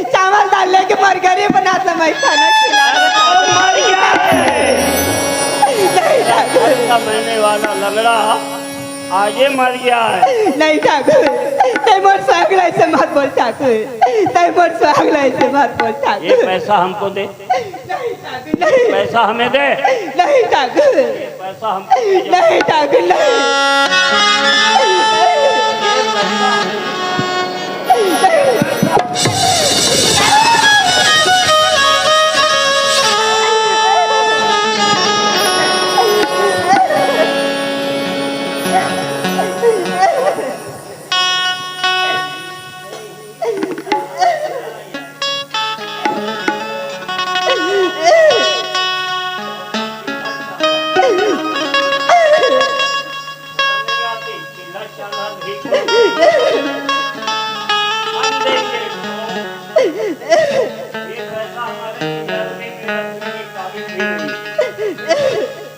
चावल दाल लेके मरघरी बनाता मैं खाना खिला। मर गया नहीं ठाकुर, का मरने वाला लंगड़ा आगे मर गया है। नहीं ठाकुर, तैमूर स्वागला से मत बोल ठाकुर, तैमूर स्वागला से मत बोल ये ठाकुर। पैसा हमको दे, नहीं ठाकुर नहीं, पैसा हमें दे, नहीं ठाकुर, ये पैसा हमको दे। नहीं ठाकुर नहीं।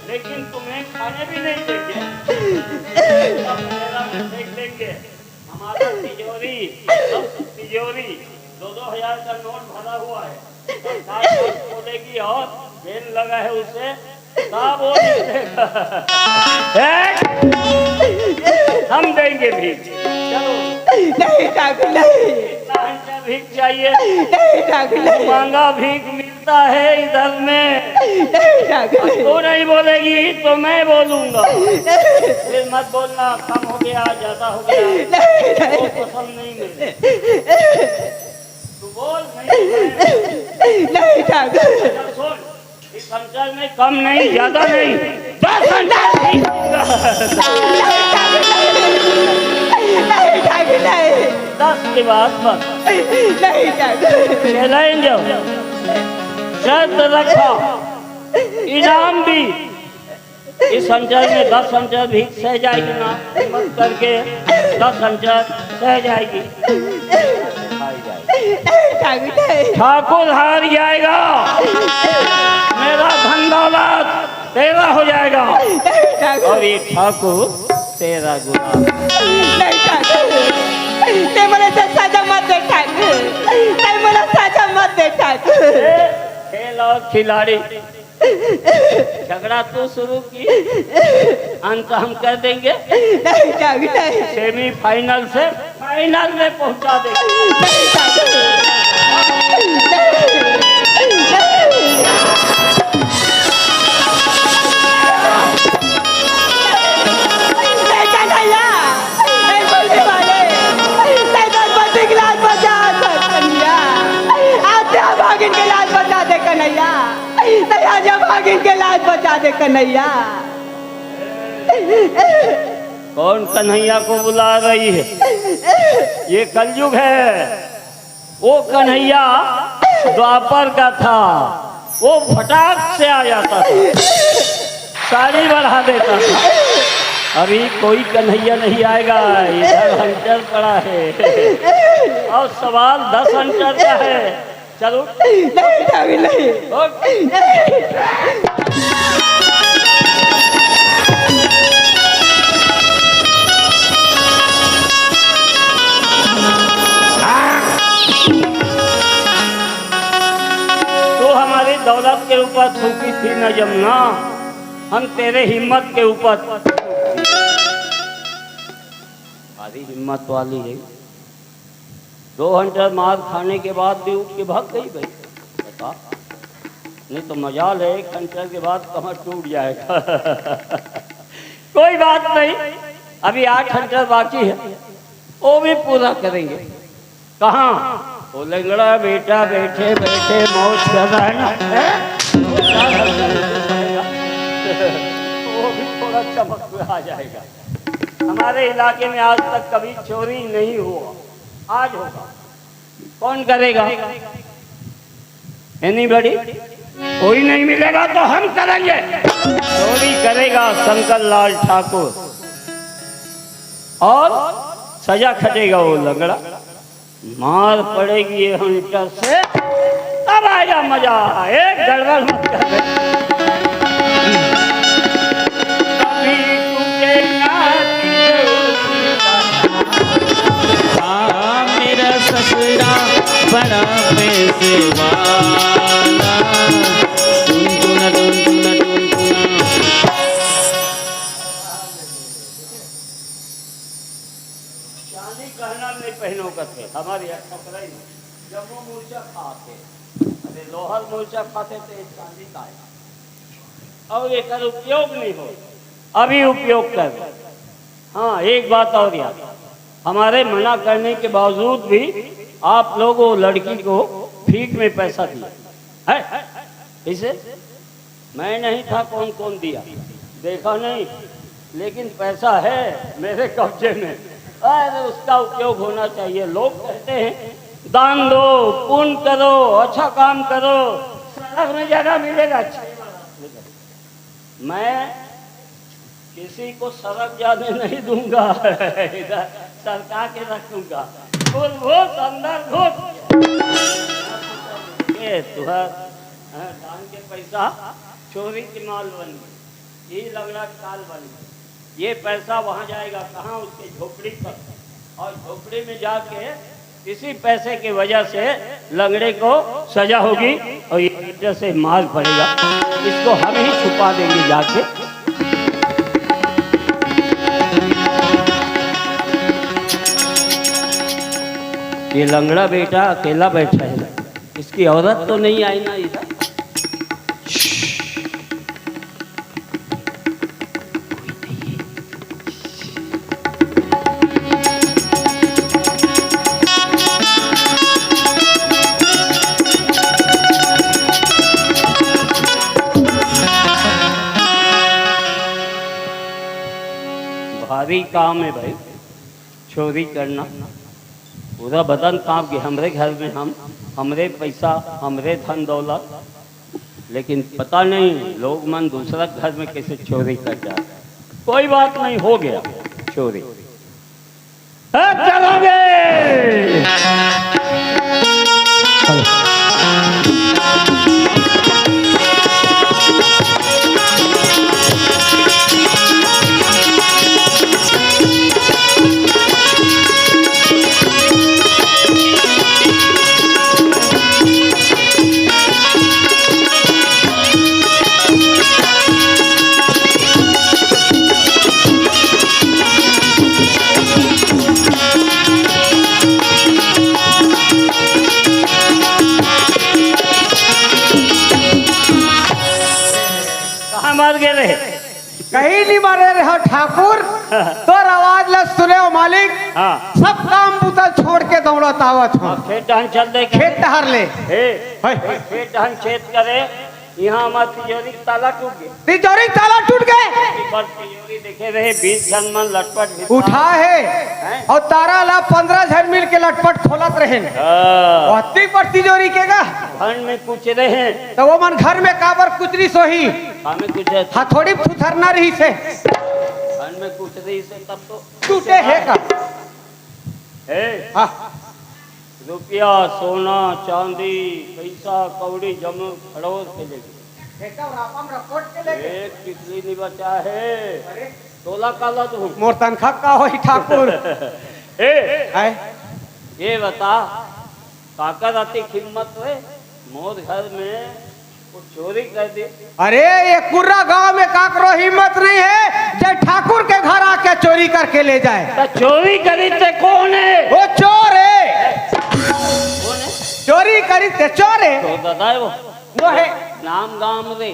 लेकिन तुम्हें खाने भी नहीं देंगे, फेंक देंगे। हमारा तिजोरी 2-2 हज़ार का नोट भरा हुआ है, बोलेगी और जेल लगा है उसे सब वो निकलेगा। हम देंगे भीख, चलो। नहीं ठाकुर नहीं, भीख चाहिए, नहीं ठाकुर नहीं, मांगा भीख मिलता है इधर में। नहीं ठाकुर तू नहीं बोलेगी तो मैं बोलूंगा, फिर मत बोलना कम हो गया ज्यादा हो गया, वो पसंद नहीं मुझे। तू बोल नहीं ठाकुर, अच्छा सुन, इस संसार में कम नहीं ज्यादा नहीं, 10 संसार नहीं होगा। नहीं ठाकुर नहीं, 10 की बात बस नहीं ठाकुर, चलेंगे, शर्त रखो, इनाम भी। इस संचार में 10 संचार भी सह जाएगी ना, हिम्मत करके 10 संचार सह जाएगी। ठाकुर हार जाएगा, मेरा धन दौलत तेरा हो जाएगा और ये ठाकुर तेरा गुलाम। नहीं ठाकुर, ते मला साजा मत दे ठाकुर, ते मला साजा मत दे ठाकुर। खेल और खिलाड़ी झगड़ा तो शुरू की, अंत हम कर देंगे। नहीं ठाकुर नहीं, सेमीफाइनल से फाइनल में पहुंचा देंगे। नहीं ठाकुर, के लाज बचा दे कन्हैया। कौन कन्हैया को बुला रही है? ये कलयुग है। वो कन्हैया द्वापर का था, वो फटाक से आ जाता था, साड़ी बढ़ा देता था। अभी कोई कन्हैया नहीं आएगा, इधर हंटर पड़ा है और सवाल 10 हंटर का है। चलो नहीं नहीं, तो हमारी दौलत के ऊपर थूकी थी न जमुना, हम तेरे हिम्मत के ऊपर। भारी हिम्मत वाली है। 2 हंटर मार खाने के बाद भी उठ के भाग गई भाई, बता। नहीं तो मजाल है, 1 हंटर के बाद कमर टूट जाएगा। कोई बात नहीं, अभी 8 हंटर बाकी है, वो भी पूरा करेंगे। कहाँ? वो लंगड़ा बेटा बैठे बैठे मौज कर रहा है ना, वो भी थोड़ा चमक में आ जाएगा। हमारे इलाके में आज तक कभी चोरी नहीं हुआ, आज होगा। कौन करेगा? एनीबॉडी? कोई नहीं मिलेगा तो हम करेंगे। चोरी करेगा शंकर लाल ठाकुर और सजा खटेगा वो लंगड़ा। मार पड़ेगी ये हंटर से, तब आएगा मजा। एक गड़बड़ मत कर। कभी टूटेगा मेरा ससुरा बड़ा पैसे वाला। टुनटुना टुनटुना टुनटुना। चांदी कहना नहीं पहनो करते हमारे यहाँ ठकराई में। जब वो मूर्छा खाते, अरे लोहर मूर्छा खाते थे चांदी का है। और ये कर उपयोग नहीं हो, अभी उपयोग कर। हाँ एक बात और याद, हमारे मना करने के बावजूद भी आप लोग वो लड़की को फीक में पैसा दिया है। इसे मैं नहीं था, कौन कौन दिया देखा नहीं, लेकिन पैसा है मेरे कब्जे में। अरे उसका उपयोग होना चाहिए। लोग कहते हैं दान दो, पुण्य करो, अच्छा काम करो, सड़क में जगह मिलेगा अच्छा। मैं किसी को सड़क जाने नहीं दूंगा, इधर सरकार के रखूंगा। घुस अंदर घुस। ये तुहर दान के पैसा चोरी की माल बन गई, ये लंगड़ा काल बन गई। ये पैसा वहाँ जाएगा कहाँ? उसके झोपड़ी पर। और झोपड़ी में जाके इसी पैसे की वजह से लंगड़े को सजा होगी और ये से मार पड़ेगा। इसको हम ही छुपा देंगे जाके। ये लंगड़ा बेटा अकेला बैठा है, इसकी औरत तो नहीं आई ना इधर। भारी काम है भाई चोरी करना। पूरा बदन कांप गया। हमरे घर में हमरे पैसा, हमरे धन दौलत, लेकिन पता नहीं लोग मन दूसरा घर में कैसे चोरी कर जाए। कोई बात नहीं, हो गया चोरी। चलोगे मर गए रहे? कहीं नहीं मरे रहे ठाकुर। तो आवाज ल सुने हो मालिक। हाँ। सब काम बुता छोड़ के दौड़त आवत हो। खेत डहन चल दे, खेत टहर ले। खेत डहन छेद करे। यहाँ हमारे तिजोरी का ताला टूट गया। तिजोरी का ताला टूट गए। तिजोरी देखे रहे 20 जन मन लटपट उठा है और तारा ला 15 जन मिल के लटपट खोलत रहे। अति पर तिजोरी के गा धन में कुछ रहे तो वो मन घर में काबर कुचरी सोही। हमें कुछ हथौड़ी फुथरना रही से धन में कुछ रही से तब तो टूटे है का। हाँ। रुपया, सोना, चांदी, पैसा, कौड़ी जम खड़ोस के लेके एक टिकली नहीं बचा है। तोला काला तो मोर तनखा का हो ठाकुर। ये बता काकर आती हिम्मत है मोर घर में वो चोरी कर दी। अरे ये कुर्रा गांव में काकरो हिम्मत नहीं है जो ठाकुर के घर आके चोरी करके ले जाए। तो चोरी करी थे कौन है? वो चोर है। कौन है? चोरी करी थे चोर है। तो दादा वो है नाम गाम रे।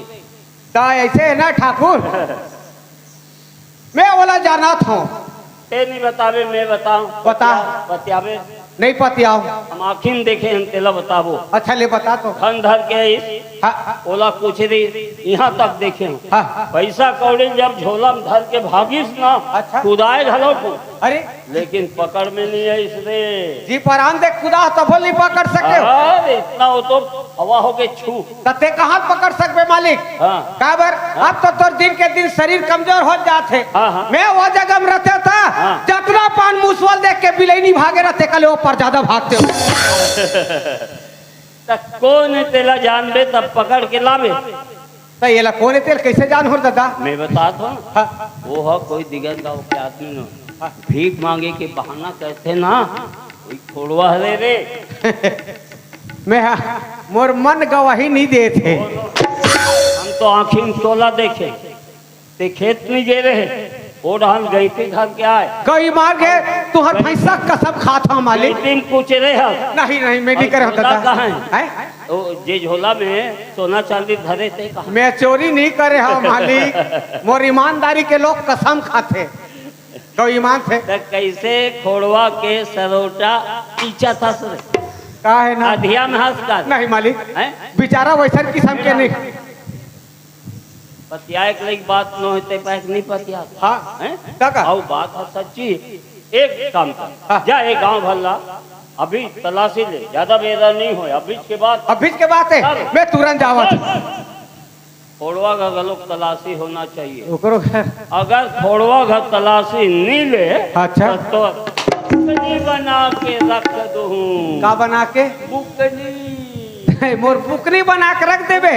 तो ऐसे है ना ठाकुर। मैं बोला जाना था। ते नहीं बतावे मैं बताऊं। बता। बतियावे नहीं पतियाओ। हम आखिन देखे हम तेला बताबो। अच्छा ले बता तो। खन धर के हाँ। ओला कुछ दी यहाँ तक देखे हाँ। पैसा कौड़ी जब झोला में धर के भागिस ना अच्छा। कुदाए घलो को अरे लेकिन पकड़ में नहीं है इसने। जी पर आंधे खुदा तभो नहीं पकड़ सके हो। अरे इतना हो तो हवा हो गए छू। तते कहाँ पकड़ सकबे मालिक। हाँ। काबर अब तो तोर दिन के दिन शरीर कमजोर हो जाते। हाँ, हाँ। मैं वो जगह में रहते था हाँ। जतना पान मुसवल देख के बिलैनी भागे रहते कल वो पर ज्यादा भागते हो। तक कौन तेला जानबे तब पकड़ के लावे। तो ये ला कौन तेल कैसे जान हो दादा। मैं बताता हूँ हाँ। वो है कोई दिगंत गाँव के आदमी न भीख मांगे के बहाना कहते ना कोई खोड़वा है रे। मैं मोर मन गवाही नहीं दे थे। हम तो आँखी में तोला देखे ते खेत नहीं गे रहे वो डाल गई थी घर के आए कोई मार के तू हर पैसा कसम खाता मालिक। दिन पूछ रहे हैं नहीं नहीं मैं नहीं करे दादा। कहाँ है हैं? तो जे झोला में सोना चांदी धरे थे कहाँ। मैं चोरी नहीं करे हाँ मालिक। मोर ईमानदारी के लोग कसम खाते तो ईमान थे। तो कैसे खोड़वा के सरोटा पीछा था सर का है ना अधिया में हंस का नहीं मालिक हैं? बेचारा वैसा किस्म के नहीं। पतिया के बात न होते पैक नहीं पतिया हाँ हैं? काका और बात है सच्ची। एक काम कर हाँ। जा एक गांव भरला अभी तलाशी ले ज्यादा बेरा नहीं हो अभी के बाद अब बीच के बात है मैं तुरंत जावत। खोड़वा का गलोक तलाशी होना चाहिए। ओकरो अगर खोड़वा का तलाशी नहीं ले अच्छा। तो बुकनी बना के रख दूँ। का बना के बुकनी मोर बुकनी बना के रख देबे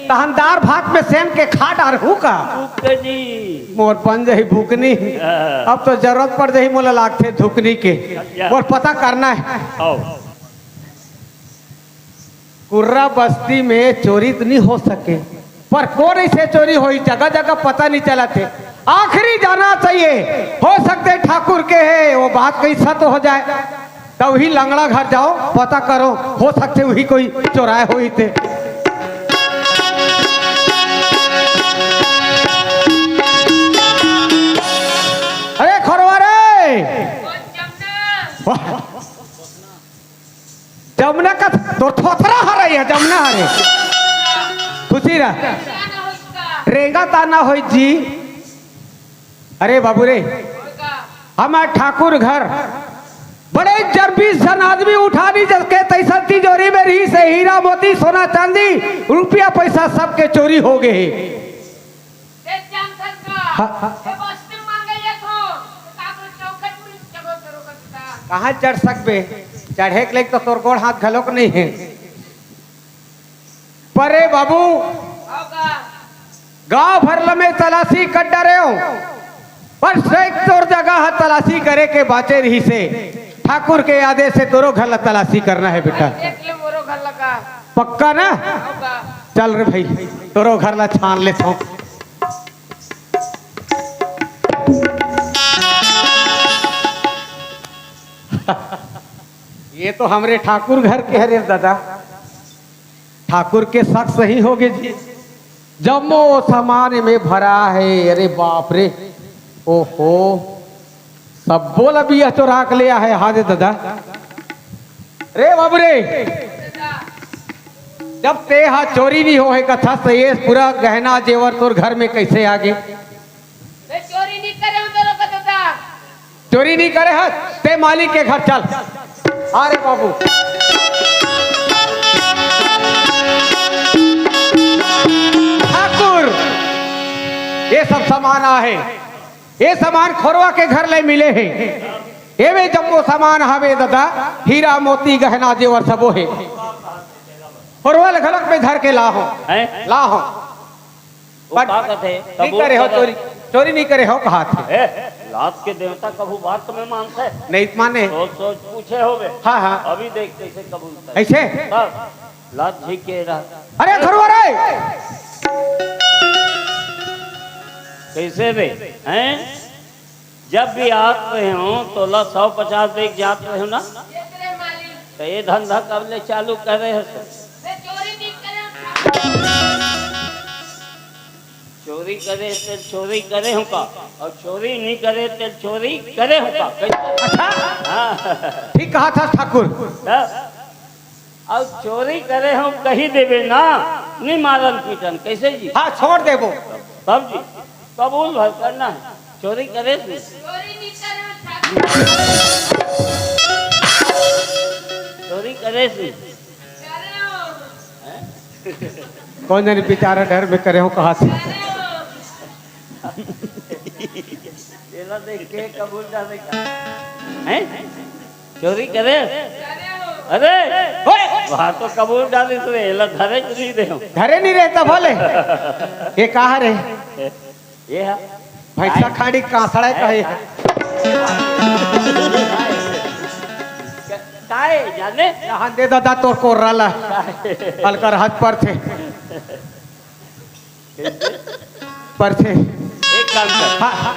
तहनदार भात में सेम के खा डार हूँ का बुकनी मोर बन जाही भुकनी। अब तो जरूरत पड़ जाही मोला लागते धुकनी के मोर पता करना है। आओ कुर्रा बस्ती में चोरी तो नहीं हो सके पर कौन ऐसे चोरी हुई जगह जगह पता नहीं चला थे। आखिरी जाना चाहिए हो सकते ठाकुर के है वो बात कहीं सत हो जाए तो वही लंगड़ा घर जाओ पता करो हो सकते वही कोई चोराए हुई थे। अरे खरवा रे जमुना का तो थोथरा हरे है जमुना हरे खुशी रहा रेगा ताना हो जी। अरे बाबू रे हमारे ठाकुर घर बड़े 20 जन आदमी उठा दी जबकि तैसा तिजोरी में रही से हीरा मोती सोना चांदी रुपया पैसा सबके चोरी हो गए। कहाँ चढ़ सकबे चढ़े के लिए तो तोर गोड़ हाथ घलोक नहीं है। परे बाबू गांव भर में तलाशी कर डरे हो पर तोर जगह तलाशी करे के बाचे रही से ठाकुर के आदेश से तोरो घर तलाशी करना है बेटा। पक्का ना चल रे भाई तोरो घर ला छान ले तो। ये तो हमरे ठाकुर घर के हरे दादा ठाकुर के शक सही हो गए जी। जम्मो सामान में भरा है। अरे बाप रे ओहो सब बोल अभी चोरा के लिया है हादे दादा। रे बाबू रे जब ते हा चोरी नहीं हो है कथा तो ये पूरा गहना जेवर तोर घर में कैसे आ गए। चोरी नहीं करे हम दोनों का दादा। चोरी नहीं करे है ते मालिक के घर चल। अरे बाबू ठाकुर ये सब सामान है ये सामान खोरवा के घर ले मिले हैं। ये में जम्मो सामान हवे दादा हीरा मोती गहना जेवर सबो है। खोरवा ले घलक में धर के ला हो वो का कहते नहीं करे हो चोरी चोरी नहीं करे हो कहा थे। लात के देवता कबू बात में मानते नहीं माने सोच सोच पूछे होवे। हाँ हाँ अभी देख कैसे कबूल ऐसे लात झिक के रहा अरे खोरवा रे कैसे रे हैं जब भी आत रहे हो तो 150 बेग जात रहे हो ना तो ये धंधा कब ले चालू कर रहे हो चोरी करे तो चोरी करे हो का और चोरी नहीं करे तो चोरी करे हो का अच्छा हाँ। ठीक कहा था ठाकुर। अब चोरी करे हम कही देवे ना नहीं मारन पीटन कैसे जी। हाँ छोड़ दे वो तब जी कबूल भर करना है चोरी करे चोरी नहीं करे चोरी करे से कौन जाने बेचारा डर में करे हो कहा से तेला देख के कबूल डाले का हैं चोरी करे अरे वहाँ तो कबूल डाली तो एला धरे नहीं दे घरे नहीं रहता बोले ये कहा रे ये है भैसा खाड़ी कांसड़ा कहे काहे जाने यहाँ दे दादा तो को रला अलकर हाथ पर थे एक काम कर हाँ, हाँ।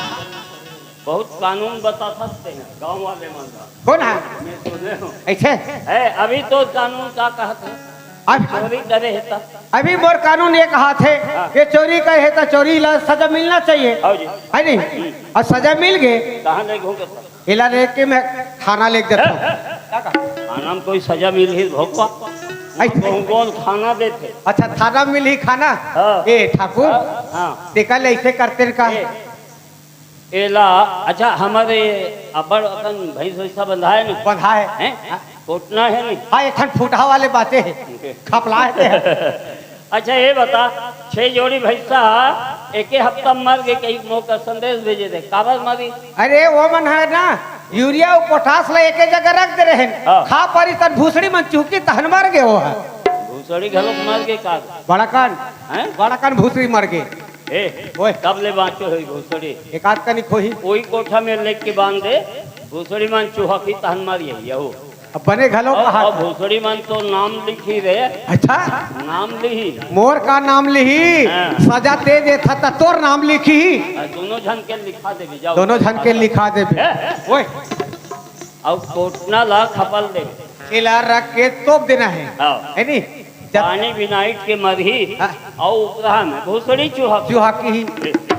बहुत कानून बता सकते हैं गांव वाले मंदा कौन है मैं सुने हूँ ऐसे है अभी तो कानून का कहते हैं अब चोरी करे है तब अभी मोर कानून एक हाथ है ये चोरी का है तो चोरी ला सजा मिलना चाहिए आओ जी है नहीं और सजा मिल गए कहाँ ले घूमे इला रे के मैं खाना लेके देता हूँ खाना में कोई सजा मिल ही भोपा ऐसे कौन खाना देते अच्छा थाना मिल ही खाना हाँ। ए ठाकुर हाँ देखा ले ऐसे करते का एला अच्छा हमारे अबर अपन भैंस वैसा बंधा है ना बंधा है हैं कोटना है नहीं हाँ एक फूटा वाले बातें है खपला है अच्छा ये बता 6 जोड़ी भैंसा एक ही हफ्ता मर गए कहीं मौका संदेश भेजे थे काबर मारी अरे वो मन है ना यूरिया और पोटास ला एक जगह रख दे रहे हैं हाँ। खा पारी तन भूसड़ी मन चूकी तहन मर गए वो है भूसड़ी घलों मर गए का बड़ा कान हैं बड़ा कान भूसड़ी मर गए ए ओए कब ले बाँचो है भूसड़ी एक आध कनी खोही कोई कोठा में लेके के बांध दे भूसड़ी मान चूहा की तहन मारी है यहो अब बने घलो कहा और भूसड़ी मान तो नाम लिखी रे अच्छा नाम लिही मोर का नाम लिही हाँ। सजा दे दे था तोर नाम लिखी दोनों झन के लिखा दे जाओ दोनों झन के लिखा दे ओए और कोटना ला खपल दे इला रख के तोप देना है हाँ। है नी जब पानी बिनाइट के मरही हाँ। और उपरा में भूसड़ी चूहा चूहा की ही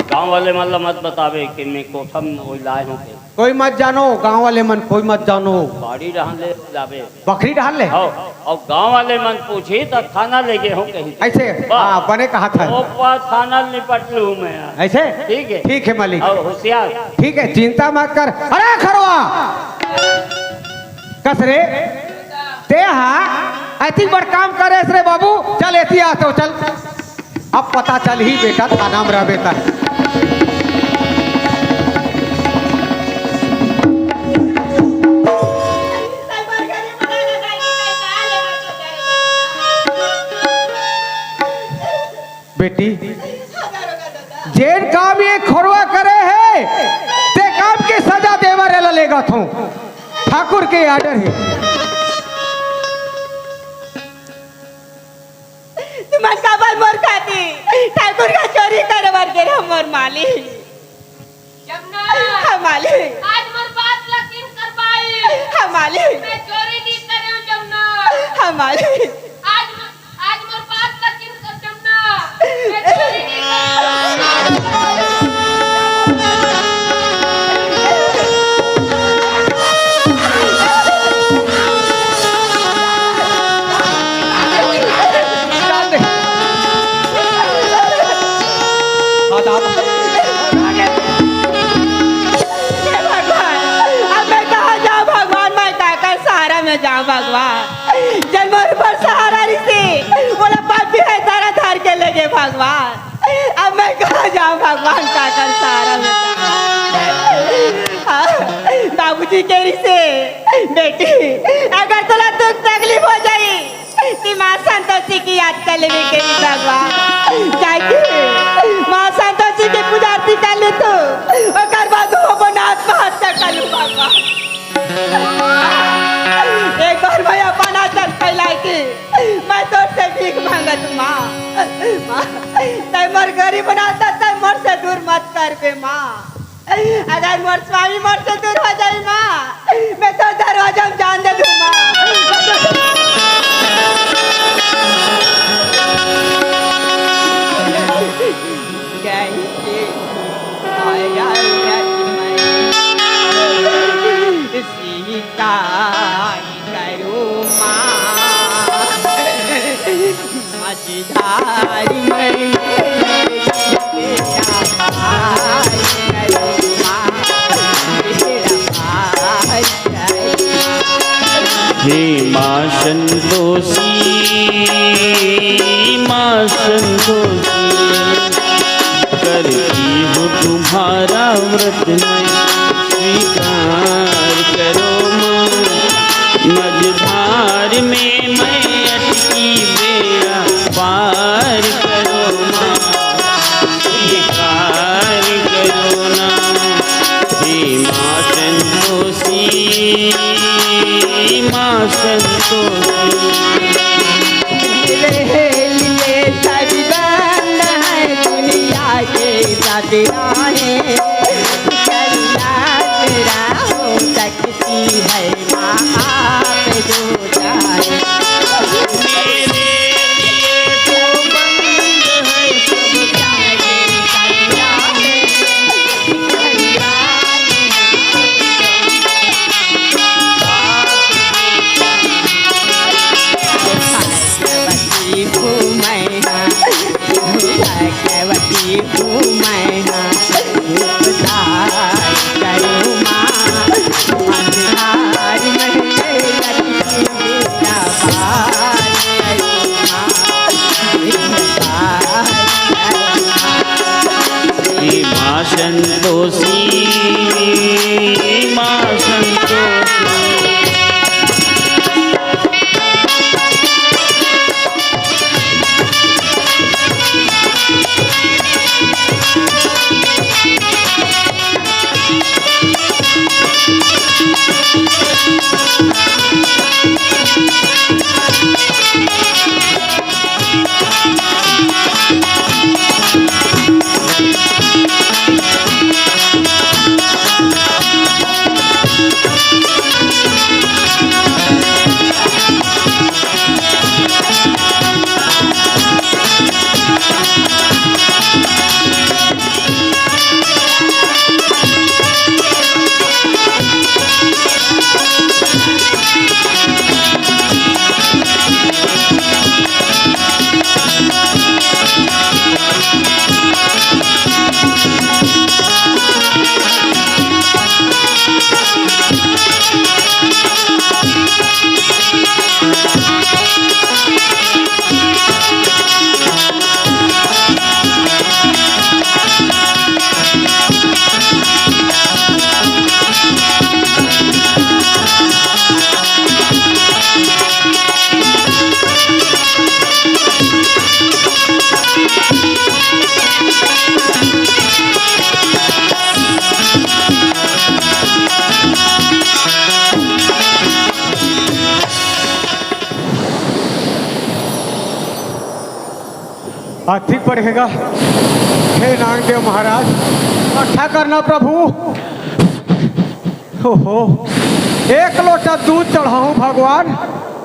गांव वाले मतलब मत बतावे कि मैं कोठा में वही लाए हूँ कोई मत जानो गांव वाले मन कोई मत जानो गाड़ी रहन ले जावे बकरी डाल ले और गांव वाले मन पूछी तो थाना ले गए हूँ कहीं ऐसे हाँ बने कहा था ओपा थाना निपट लूँ मैं ऐसे ठीक है मालिक और होशियार ठीक है चिंता मत कर अरे खरवा कसरे ते हाँ ऐसी बड़ काम करे रे बाबू चल ऐसी आ तो चल अब पता चल ही बेटा थाना में रह बेटा बेटी जेन काम ये खोरवा करे है ते काम की सजा देवर लेगा तू ठाकुर के आर्डर है तुम काबर मोर खाती ठाकुर का चोरी करे बर के हमर माली जमुना हम माली आज मोर बात लकीन करवाई हम माली मैं चोरी नहीं करे हूं जमुना हम माली आज मोर बात लकीन कर जमुना मैं चोरी नहीं जाऊं भगवान जन्मों पर सहारा से बोला पापी है तारा धार के लगे भगवान अब मैं कहाँ जाऊं भगवान का कर सहारा में बाबूजी कह रही से बेटी अगर तुला दुख तकलीफ हो जाई तो माँ संतोषी की याद कर ले करी भगवान जाके माँ संतोषी की पूजा आरती कर ले तो और बाद अपना आत्महत्या कर लूं भगवान एक बार मैं अपना दर्द फैला के मैं तो से भीख मांगत माँ तय मोर गरीब बनाता तय मोर से दूर मत कर बे माँ अगर मोर स्वामी मोर से दूर हो जाए माँ मैं तो दरवाजा में जान दे दूँ माँ सीता करूँ मझधारी में हे माँ संतोषी, माँ संतोषी, करती हूँ तुम्हारा व्रत मैं, स्वीकार करो माँ। मझधार में मैं अटकी बेड़ा पार करो माँ, स्वीकार करो ना। हे माँ संतोषी, माँ संतोषी, तेरे लिए सरबंद है दुनिया के सदराहे, करुणा तेरा हो सकती है माँ आप जो चाहे। मेरे लिए तो बंद है सब जागे सदराहे, करुणा भाग्यवती हूँ मैं हाँ, भाग्यवती हूँ मैं हाँ, उपकार करो माँ। अंधकार में लटकी बेड़ा पार करो माँ, उपकार करो माँ। हे माँ संतोषी, माँ संतोषी, अधिक बढ़ेगा। हे नागदेव महाराज इकट्ठा करना प्रभु। हो एक लोटा दूध चढ़ाऊं भगवान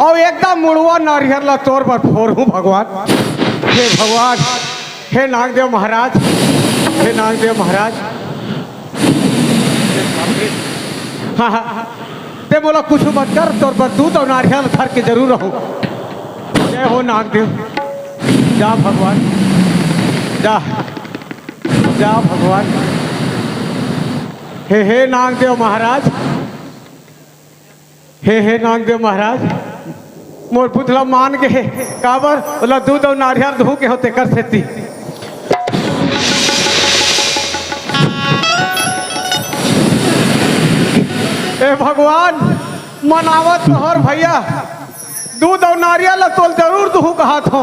और एकदम मुड़वा नारियल ला तोर पर फोड़ूं भगवान। हे भगवान, हे नागदेव महाराज, हे नागदेव महाराज। हाँ हाँ ते बोला कुछ मत कर, तोर पर दूध और नारियल धर के जरूर रहूं। जय हो नागदेव। जा भगवान, जा जा भगवान। हे नागदेव महाराज, हे नागदेव महाराज, मोर पुतला मान के काबर बोला दूध और नारियल धो के होते कर सेती। ए भगवान मनावत तोहर भैया दूध और नारियल तो जरूर दूँ कहा था।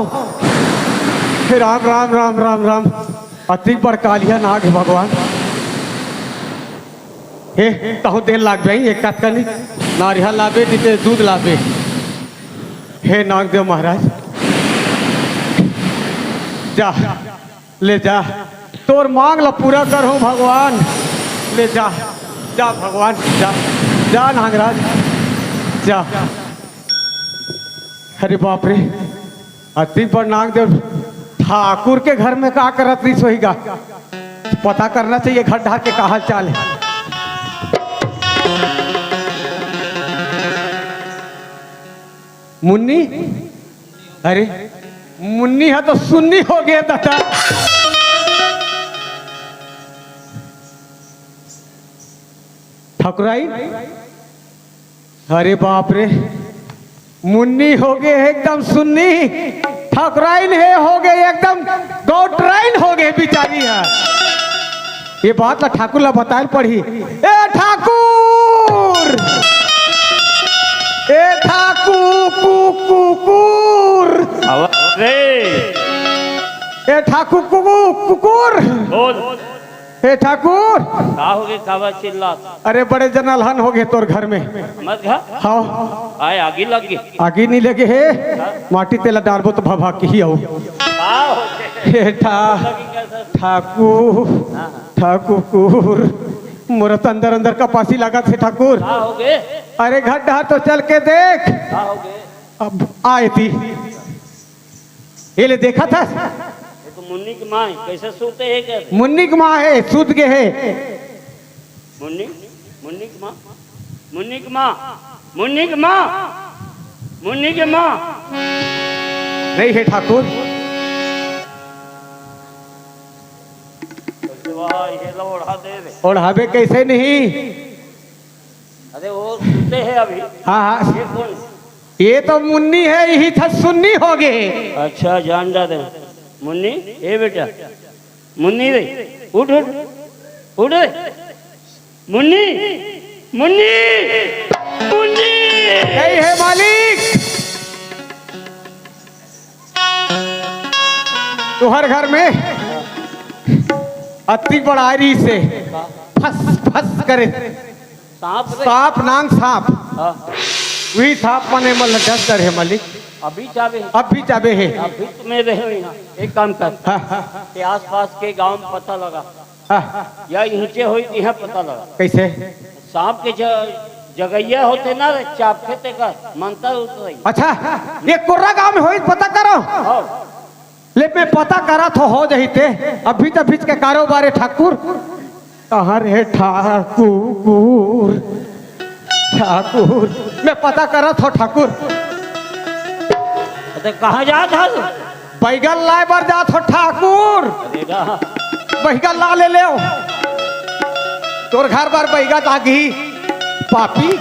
हे राम राम राम राम राम। अति बड़ कालिया नाग है भगवान। हे तहु देर लाग गई एक कतकनी नारियल लाबे नीचे दूध लाबे। हे नागदेव महाराज जा ले जा, तोर मांग ला पूरा करो भगवान। ले जा जा भगवान, जा जा नागराज जा। अरे बाप रे, अति बड़ नागदेव ठाकुर के घर में का करत रही सोईगा। पता करना चाहिए घर ढाक के का हाल चाल है। मुन्नी, अरे मुन्नी है तो सुन्नी हो गया दादा। ठकुराई, अरे बाप रे, मुन्नी हो गए एकदम सुन्नी, ठाकुराइन है हो गए एकदम गौटराइन हो गए बेचारी है। ये बात ला ठाकुर ला बताए पड़ी। ए ठाकुर, ए ठाकुर कुकुर, रे ए ठाकुर कुकुर, बोल ए ठाकुर। का हो गए कावा चिल्ला? अरे बड़े जनलहन हो गए तोर घर में। मत घा हाँ आए आगे लग गए। आगे नहीं लगे है, माटी तेला डालबो तो भभा की ही आओ। का हो गए ठाकुर, ठाकुर मोरा तो अंदर अंदर का पासी लगा थे ठाकुर। का हो गए? अरे घर डहार तो चल के देख। का हो गए? अब आए थी ये ले देखा था। ये तो मुन्नी की माँ है, कैसे सोते है कैसे? मुन्नी की माँ है, सूत गए है। मुन्नी मुन्नी की माँ, मुन्नी की माँ, मुन्नी की माँ, मुन्नी की माँ नहीं है ठाकुर। ये लो ओढ़ा दे रे। और हवे कैसे नहीं। अरे वो सोते हैं अभी। हाँ हाँ ये कौन? ये तो मुन्नी है, यही था सुन्नी हो गए। अच्छा जान जा दे। मुन्नी ए बेटा, मुन्नी रे उठ उठ उठ रे। मुन्नी मुन्नी मुन्नी नहीं है मालिक। तुहर घर में अति बड़ारी से फस फस करे सांप रे। सांप नांग सांप हाँ, वही सांप मने मल डर है मालिक। अभी चाबे अब भी जाबे है। अभी तुम्हें रहे यहाँ। एक काम कर हाँ, हाँ, के आसपास के गांव में पता लगा हाँ, या नीचे हुई यहाँ पता लगा। कैसे। सांप के जगैया होते ना रे, चाप खेते का मंत्र उतर। अच्छा ये कुर्रा गांव में हो पता करो। ले मैं पता करा तो हो जहीते अभी तो बीच के कारोबार है ठाकुर। कहाँ रे ठाकुर, ठाकुर मैं पता करा था ठाकुर। अरे कहाँ जा था तू? बैगन लाए बार जा था ठाकुर। अरे रहा। बैगन ला ले ले तोर घर बार बैगन आ गई पापी।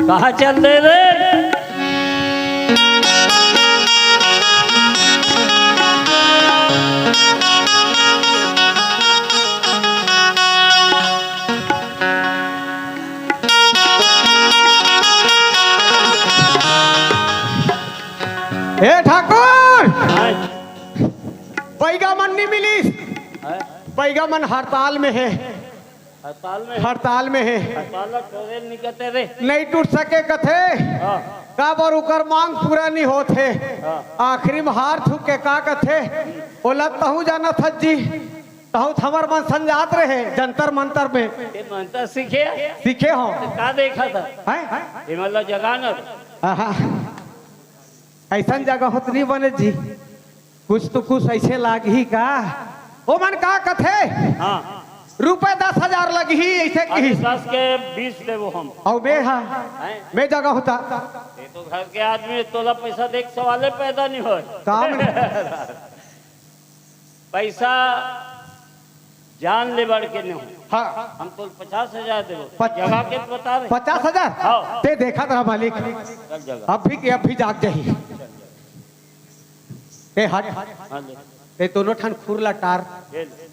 कहाँ चल रहे रे? हे ठाकुर, हाँ, बैगा मन नहीं मिली। हाँ, बैगा मन हड़ताल में है, अस्पताल में हड़ताल में है। अस्पताल टोरे निकलते रे। नहीं टूट सके कथे हाँ, का बार उकर मांग पूरा नहीं होते। आखिरी में हार थूक के का कथे बोला तहु जाना था जी, तहु थमर मन संजात रहे जंतर मंतर में ये मंत्र सीखे सीखे हो। का देखा था? हैं? ये मतलब जगह न आहा, ऐसा जगह होत नहीं बने जी। कुछ तो कुछ ऐसे लाग ही का ओ मन का कथे। हाँ, रुपए 10,000 लगी ही ऐसे की। सास के 20 देवो हम। और मैं हाँ हैं? मैं जगह होता ये तो घर के आदमी तोला पैसा देख सवाले पैदा नहीं हो। काम पैसा जान ले बढ़ के नहीं हो। हाँ हम तो 50,000 देवो। पच- जगह के बता रहे 50,000 हाँ। ते देखा था मालिक। चल जगह। अब भी जाग जाही। ते हट हाँ ले, ते दोनों ठन खुरला टार। ले ले।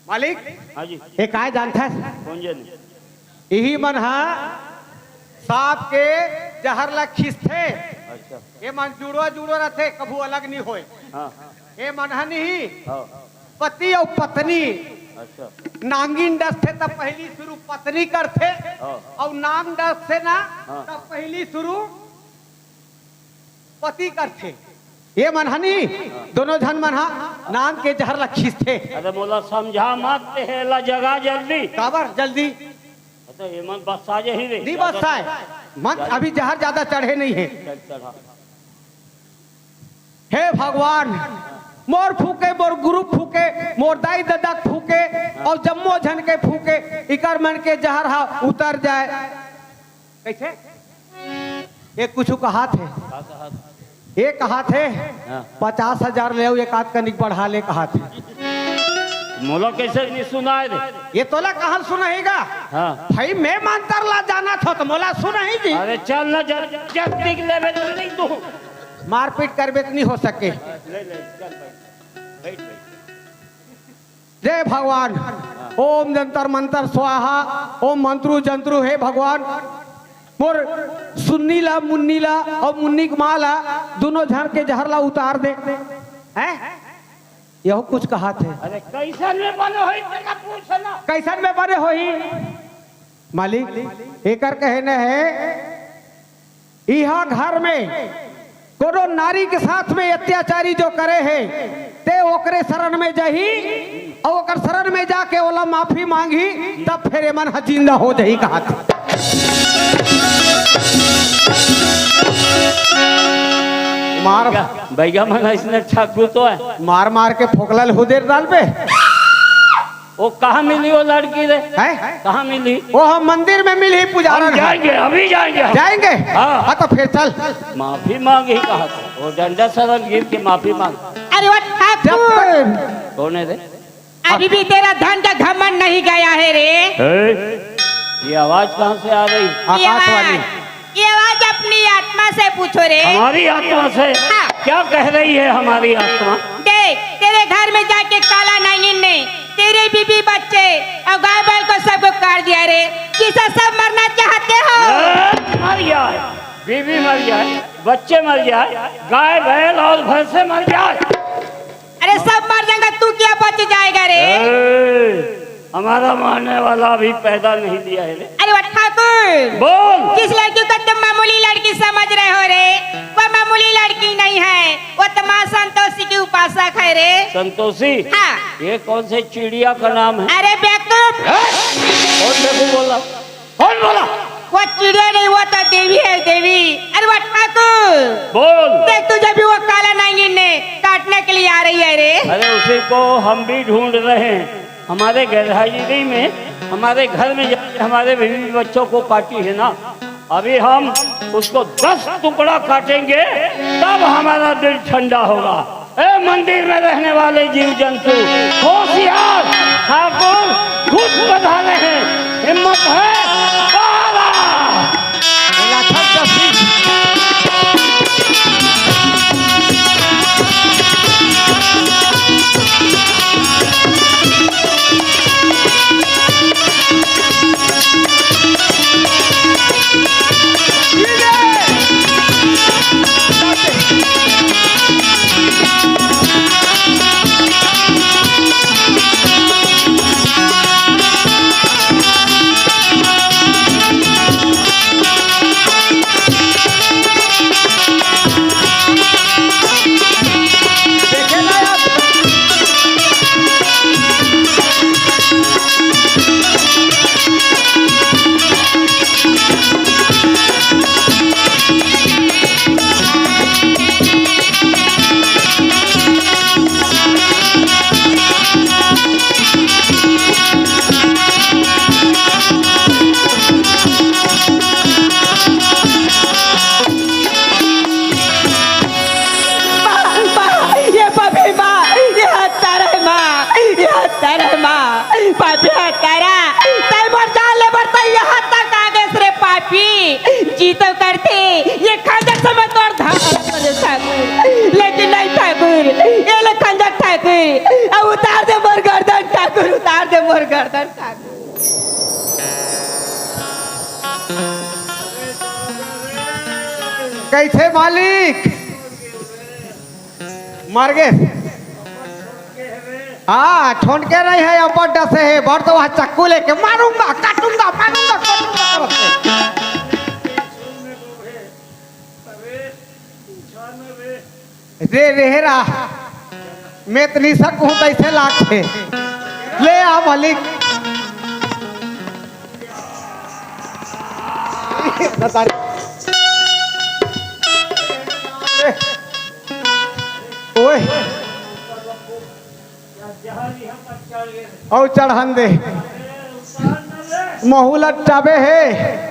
मालिक हाँ जी, एक आए जानता है कौन जाने? यही मन हा सांप के जहर ला खींचते। अच्छा, ये मन जुड़ो जुड़ो रहते कभू अलग नहीं होए। हाँ ये मन हा नहीं हाँ, पति और पत्नी अच्छा, नांगिन डस थे तब पहली शुरू पत्नी करते हाँ। और नांग डस थे ना हाँ। तब पहली शुरू पति करते। ये मनहनी दोनों जन मनहा नाम के जहर ला खींचते। अरे बोला समझा मत है ला जगह जल्दी। काबर जल्दी तो ये मन बस आ ही रे। नहीं बस है मन अभी जहर ज्यादा चढ़े नहीं है। चल चढ़ा। हे भगवान मोर फूके मोर गुरु फूके मोर दाई दादा फूके और जम्मो झन के फूके इकर मन के जहर हा उतर जाए। कैसे एक कुछ कहा थे का कहा? ये कहा थे हाँ। 50,000 ले आओ, एक आध कनिक बढ़ा ले कहा थे। मोला कैसे नहीं सुनाए रे? ये तोला कहाँ सुनाएगा? हाँ। भाई मैं मानतर ला जाना था तो मोला सुना ही जी। अरे चल ना जब देख ले मैं तो नहीं दूँ। मारपीट करबे तो नहीं हो सके। ले ले चल भाई बैठ भाई। जय भगवान। ओम जंतर मंतर स्वाहा, ओम मंत्रु जंत्रु हे भगवान। मोर सुन्नी ला मुन्नी ला और मुन्नी माला दोनों झर के जहर ला उतार दे। हैं? यह कुछ कहा थे। अरे कैसन में बने होई तेरा पूछना। कैसन में बने होई मालिक? एकर कहने है इहा घर में कोनो नारी के साथ में अत्याचारी जो करे है ते ओकरे शरण में जाही और ओकर शरण में जाके ओला माफी मांगी तब फिर मन जिंदा हो जाही कहा था। मार भैया मना इसने ठाकुर तो है। मार मार के फोकलल हो देर डाल पे। वो कहाँ मिली वो लड़की रे? है कहाँ मिली? वो हम मंदिर में मिली पुजारन हम जाएंगे अभी जाएंगे हम। जाएंगे। हाँ। हाँ तो फिर चल। माफी मांग ही कहा था वो डंडा शरण गिर के माफी मांग। अरे वो ठाकुर, कौन है रे? अभी भी तेरा धन का घमंड नहीं गया है रे। ये आवाज कहाँ से आ रही? आकाशवाणी। ये आवाज अपनी आत्मा से पूछो रे। हमारी आत्मा से? हाँ। क्या कह रही है हमारी आत्मा? देख तेरे घर में जाके काला नागिन ने तेरे बीबी बच्चे और गाय बैल को सबको काट दिया रे। किसा सब मरना चाहते हो? मर जाए, बीवी मर जाए, बच्चे मर जाए, गाय बैल और भैंसे मर जाए। अरे सब मर जाएगा, तू क्या बच जाएगा रे? हमारा मारने वाला अभी पैदा नहीं दिया है रे। अरे वो ठाकुर, बोल। किस लड़की को तुम मामूली लड़की समझ रहे हो रे? वो मामूली लड़की नहीं है, वो तो माँ संतोषी की उपासक है रे। संतोषी? हाँ। ये कौन से चिड़िया का नाम है? अरे बेवकूफ, कौन बेवकूफ बोला? कौन बोला? वो चिड़िया नहीं, वो तो देवी है देवी। अरे वो ठाकुर, बोल। देख तुझे भी वो काला नागिन ने काटने के लिए आ रही है रे। अरे उसी को हम भी ढूंढ रहे हैं। हमारे गैरहाजिरी में हमारे घर में जाके हमारे बीवी बच्चों को काटी है ना, अभी हम उसको 10 टुकड़ा काटेंगे तब हमारा दिल ठंडा होगा। ए मंदिर में रहने वाले जीव जंतु होशियार, ठाकुर खुद बधा रहे हैं, हिम्मत है बारा। जी तो करते ये खंजर समय तो ठाकुर, लेकिन नहीं ठाकुर, ये ले खंजर ठाकुर, अब उतार दे मोर गर्दन ठाकुर, उतार दे मोर गर्दन ठाकुर। कैसे मालिक? मर गए? हाँ ठोंड के नहीं है, अब बड्डा से है, बड़ तो वहाँ चक्कू लेके मारूंगा, काटूंगा, मारूंगा, काटूंगा। रे रेहरा मैं इतनी शक हूँ कैसे लाख थे। ले आ मालिक। ओए और चढ़ान दे महूल टाबे है।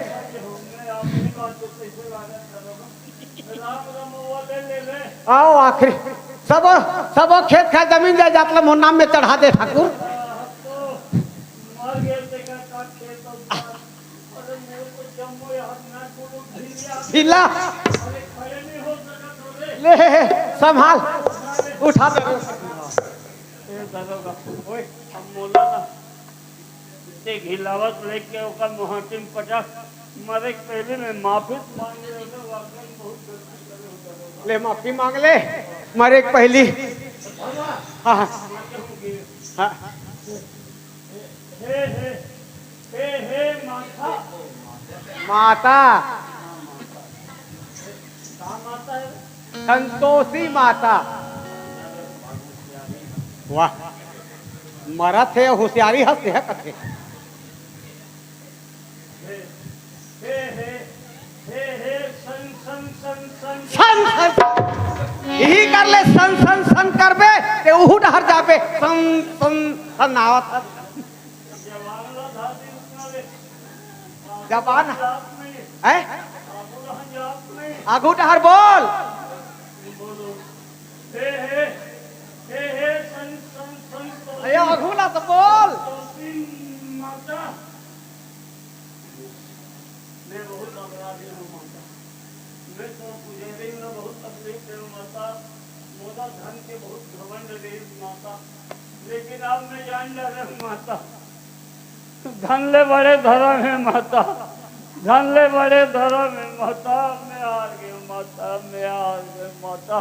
आओ आखिरी सब सब खेत खा जमीन जायदाद ला मोर नाम में चढ़ा दे ठाकुर। ढीला ले संभाल उठा दे। घिलावत लेके ओकर मोहटिम पटक मरे के पहले में माफी मांगे ले माफी मांग ले मरे के पहली। हाँ हाँ हे माता माता संतोषी माता। वाह मरत है होशियारी हंसते है कथे। सन सन यही कर ले सन सन सन करबे ते उहु डहर जाबे सन सन सन आवत जबान है आगू डहर बोल। अयो आगू ला तो बोल। माता मैं बहुत अपराधी हूँ माता, मैं तो पुजारी में बहुत तकलीफ दे माता, मोदा धन के बहुत घमंड दे माता, लेकिन अब मैं जान जा रहा हूँ माता धन ले बड़े धर्म है माता, धन ले बड़े धर्म है माता। मैं हार गई माता, मैं हार गई माता,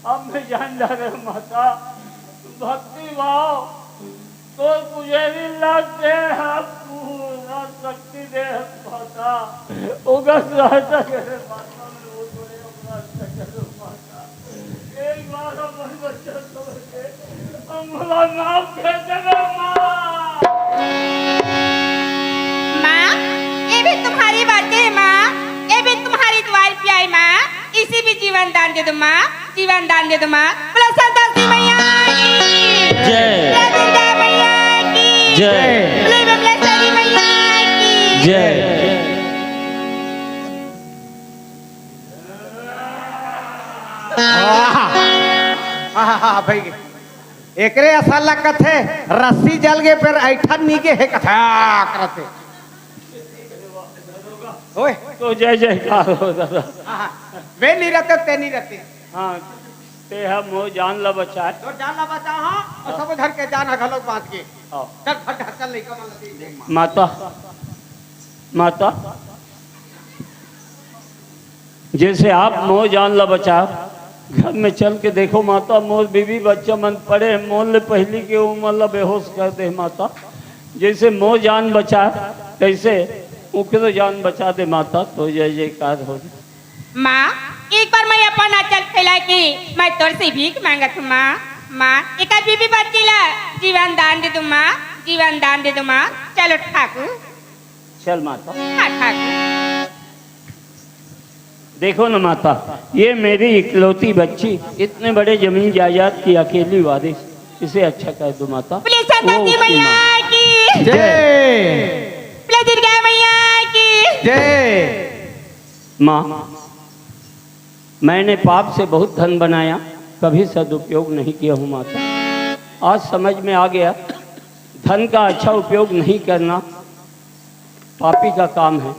अब मैं जान जा रहा हूँ माता भक्ति भाव तो पुजारी लगते हैं पूरा शक्ति दे माता उगस रहता करे माता में वो थोड़े अपना करो माता। एक बार अपन बच्चा समझ के हमारा नाम के जगह माँ ये भी तुम्हारी बातें है माँ, ये भी तुम्हारी द्वार पे आई माँ, इसी भी जीवन दान दे दो माँ, जीवन दान दे दो माँ। बोलो संतोषी मैया की जय। बोलो दुर्गा मैया की जय। बोलो विमलेश्वरी मैया की जय। हाँ भाई एकरे असल ला कथे रस्सी जल गए फिर ऐठन नीके है कथा करते ओए तो जय जयकार हो दादा। वे नहीं रहते ते नहीं रहते। हाँ ते हम मोह जान ला बचाए तो जाना बचा हाँ और सब धर के जाना घलोक बांध के आओ। चल फट ढक्कन नहीं कमल लगी। माता माता जैसे आप मोह जान ला बचा घर में चल के देखो माता, मोर बीवी बच्चा मन पड़े मोल ले पहली के उमर ला बेहोश कर दे माता। जैसे मोह जान बचा तैसे उके जान बचा दे माता। तो जय जयकार हो जाए। माँ एक बार मैं अपन आंचल फैला के मैं तोर से भीख मांगत हूँ माँ। माँ एक आध बीबी बच्ची ला जीवन दान दे दो माँ, जीवन दान दे दो माँ। चलो ठाकुर चल माता। हाँ ठाकुर देखो न माता, ये मेरी इकलौती बच्ची इतने बड़े जमीन जायदाद की अकेली वारिस, इसे अच्छा कर दो माता। बोले संतोषी मैया की जय बोले दुर्गा मैया की जय। माँ मैंने पाप से बहुत धन बनाया, कभी सदुपयोग नहीं किया हूँ माता। आज समझ में आ गया धन का अच्छा उपयोग नहीं करना पापी का काम है।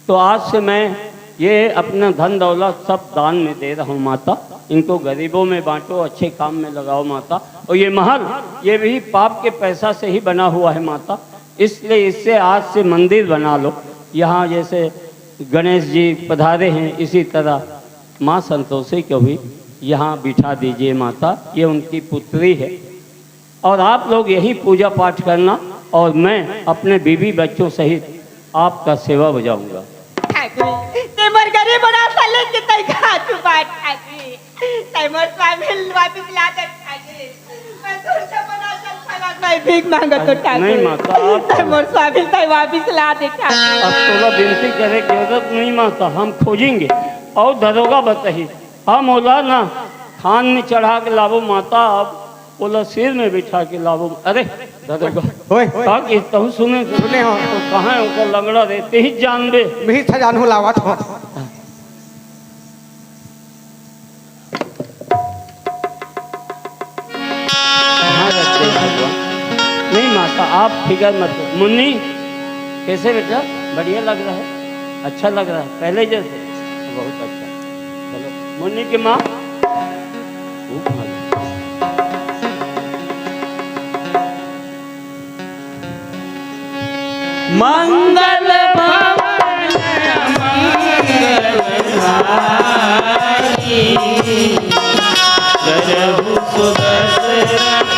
तो आज से मैं ये अपना धन दौलत सब दान में दे रहा हूँ माता। इनको गरीबों में बांटो, अच्छे काम में लगाओ माता। और ये महल ये भी पाप के पैसा से ही बना हुआ है माता, इसलिए इससे आज से मंदिर बना लो। यहाँ जैसे गणेश जी पधारे हैं इसी तरह माँ संतोषी को भी यहाँ बिठा दीजिए माता। ये उनकी पुत्री है और आप लोग यही पूजा पाठ करना और मैं अपने बीवी बच्चों सहित आपका सेवा बजाऊंगा। ठाकुर ते मोर गरीब बड़ा साले के तई खा चुका ठाकुर, तई मोर स्वामी वापस ला दे ठाकुर। मैं तो से बड़ा चल फला मैं भीख मांगत तो ठाकुर। नहीं माता, आप तई मोर स्वामी तई वापस ला दे ठाकुर। अब तोला विनती करे की जरूरत नहीं माता, हम खोजेंगे और दरोगा बताइए। हम ओला ना थान में चढ़ा के लावो माता, अब ओला सिर में बिठा के लावो। अरे दरोगा ओए ताकि तुम सुने सुने हो तो कहाँ है उनका लंगड़ा रहते ही जान दे। मिही सजान हो लावत हो। आप फिकर मत करो। मुन्नी कैसे बेटा? बढ़िया लग रहा है, अच्छा लग रहा है, पहले जैसे बहुत अच्छा। चलो मुन्नी की माँ मंगल भवन मंगलधारी करहु सुदशरथ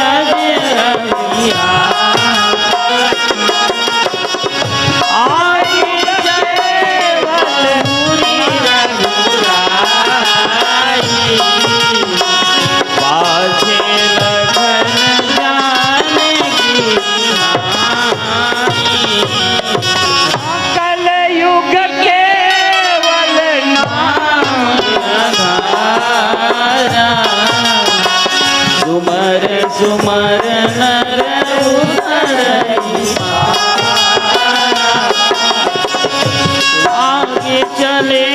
अजरइया। आई चले वलमुनि रघुराई, पाछे लखन जानकी माई। कलयुग केवल नाम आधारा, सुमर सुमर नर उतरई पारा। आगे चले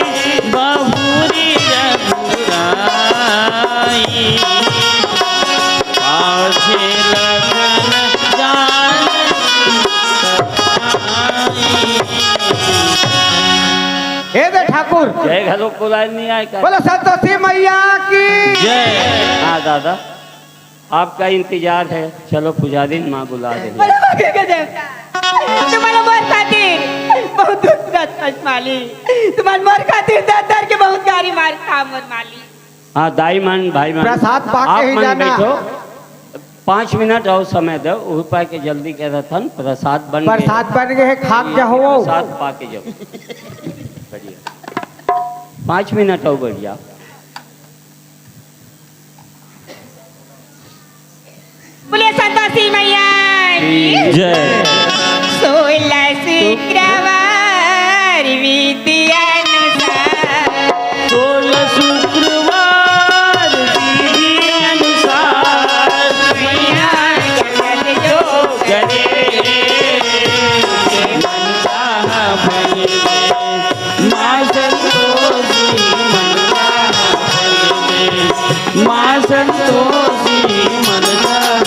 बहुरी रघुराई, पाछे लखन हे दे ठाकुर, जय घरों को लाइन नहीं आए का। बोलो संतोषी मैया की जय। हाँ दादा आपका इंतजार है, चलो पुजारी माँ बुला दे। तुम्हारा मोर खातिर बहुत दूसरा सच माली, तुम्हारे मोर खातिर दर दर के बहुत गारी मार खा मोर माली। हाँ दाई मान भाई मान, प्रसाद पाके आप ही मन जाना। बैठो, 5 मिनट और समय दो, ऊपर के जल्दी कह रहा था प्रसाद बन गए। प्रसाद बन गए खाक जाओ। प्रसाद पाके जाओ। बढ़िया 5 मिनट और बढ़िया। बोले संतोषी मैया की जय। 16 शुक्रवार विधियानुसार, 16 शुक्रवार विधि अनुसार मैया जगत जो करे मन चाह भर दे। माँ संतोषी मन चाह भर दे, माँ संतोषी मन चाह भर दे।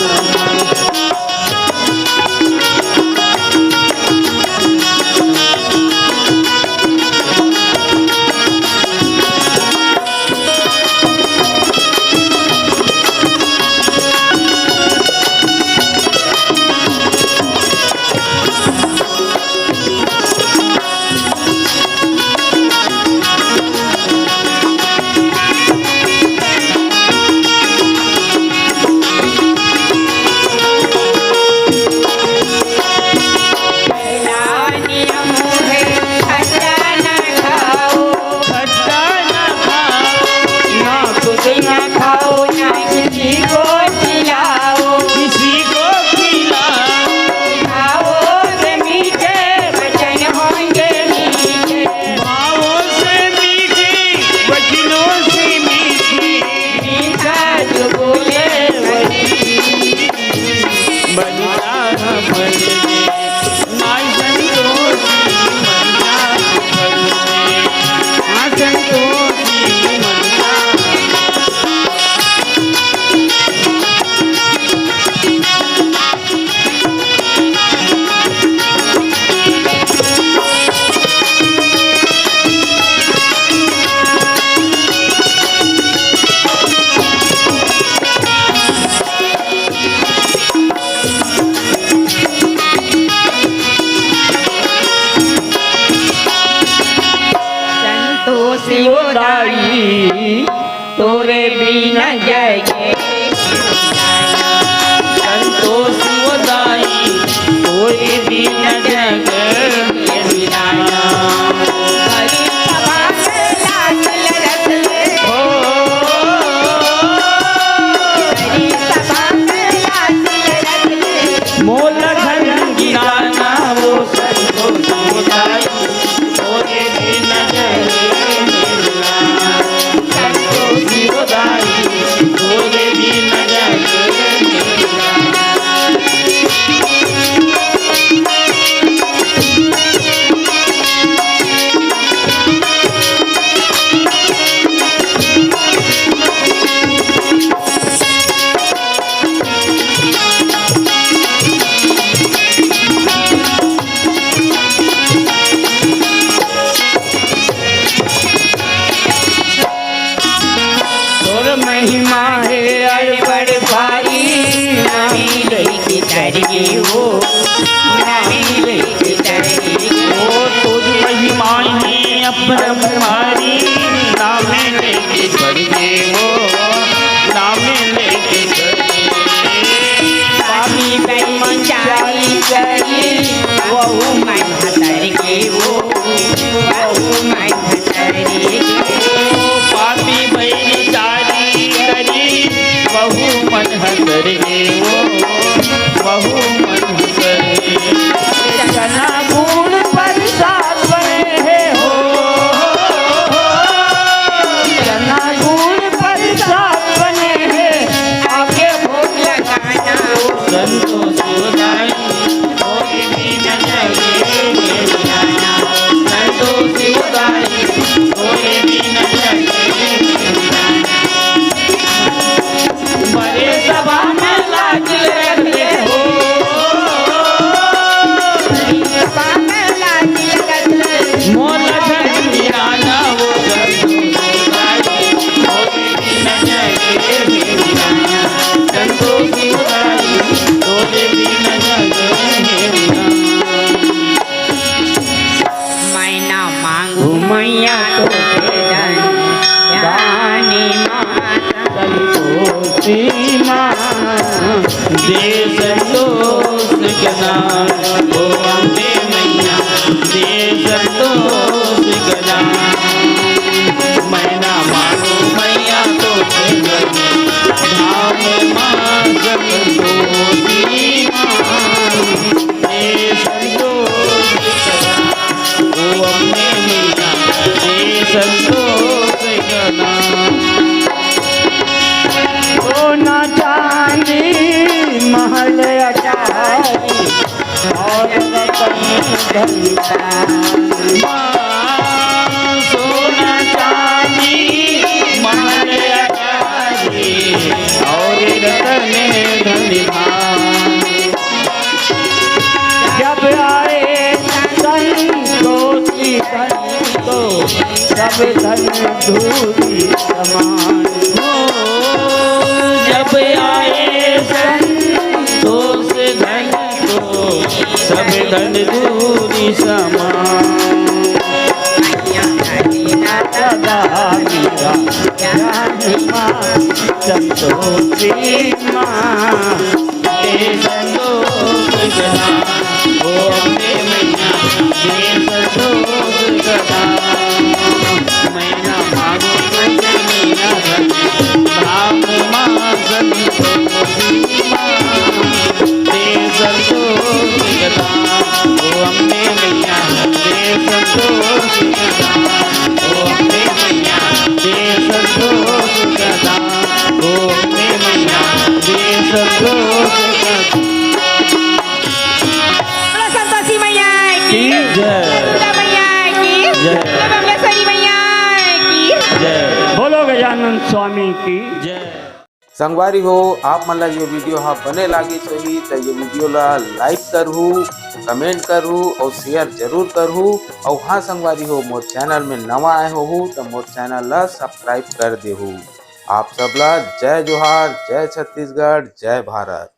शिवदाई तोरे बिना जय संतोष शिवदाई तोरे बिना जग मोल धन गिराना वो संतोष शिवदाई तोरे बिना जग महिमा है अड़बड़ भारी नहीं लेके डरिए हो नहीं लेके डरिए हो तुझ महिमाएं हैं अपरंपारी नाम लेके डरिए हो नाम लेके डरिए पापी बेईमानी करी वहु मन हतर के वो वहु मन हतर के पापी बेईमानी करी वहु मन हतर के वो वहु मन हतर के जना गुण प्रसाद बने है हो जना गुण प्रसाद बने है आके भोग लगाना संतोष सुनाई कोई भी न लगे जाना संतोष सुनाई कोई भी न लगे बड़े सभा में लाज रखते हो सभा में लाज रखते मोल धनियाना वो कोई भी न लगे जाना संतोष सुनाई कोई भी न लगे मैना मांगू मैया तो जानी माता संतोषी माँ दे संतोष गना ओ अम्बे मैया दे संतोष गना मैना मांगू मैया तो धाम माँ संतोषी माँ दे संतोष गना ओ अम्बे मैया दे संतोष गना सोना चांदी महल अटारी और रतन धनता सोना चांदी महल अटारी और रतन धनता जब आए संतोषी धन तो सब धन धूरी समान जब आए संतोष धन तो सब धन दूरी समान सदा मीरा जानी माँ संतोषी माँ दे संतोष गना ओ अम्बे मैया दे संतोष गना मैना मांगो मैया धाम माँ संतोषी माँ दे संतोष गना ओ अम्बे मैया दे संतोष गना ओ अम्बे मैया दे संतोष गना ओ अम्बे मैया दे संतोष गना संतोषी मैया की जय दुर्गा मैया की जय बमलेश्वरी मैया की जय बोलो गजानन स्वामी की जय संगवारी हो आप मन ला ये वीडियो हाँ बने लागी सही तो ये वीडियो ला लाइक करहू कमेंट करहू और शेयर जरूर करहू और हाँ संगवारी हो मोर चैनल में नवा आए हो तो मोर चैनल ला सब्सक्राइब कर देहू। आप सब ला जय जोहार, जय छत्तीसगढ़, जय भारत।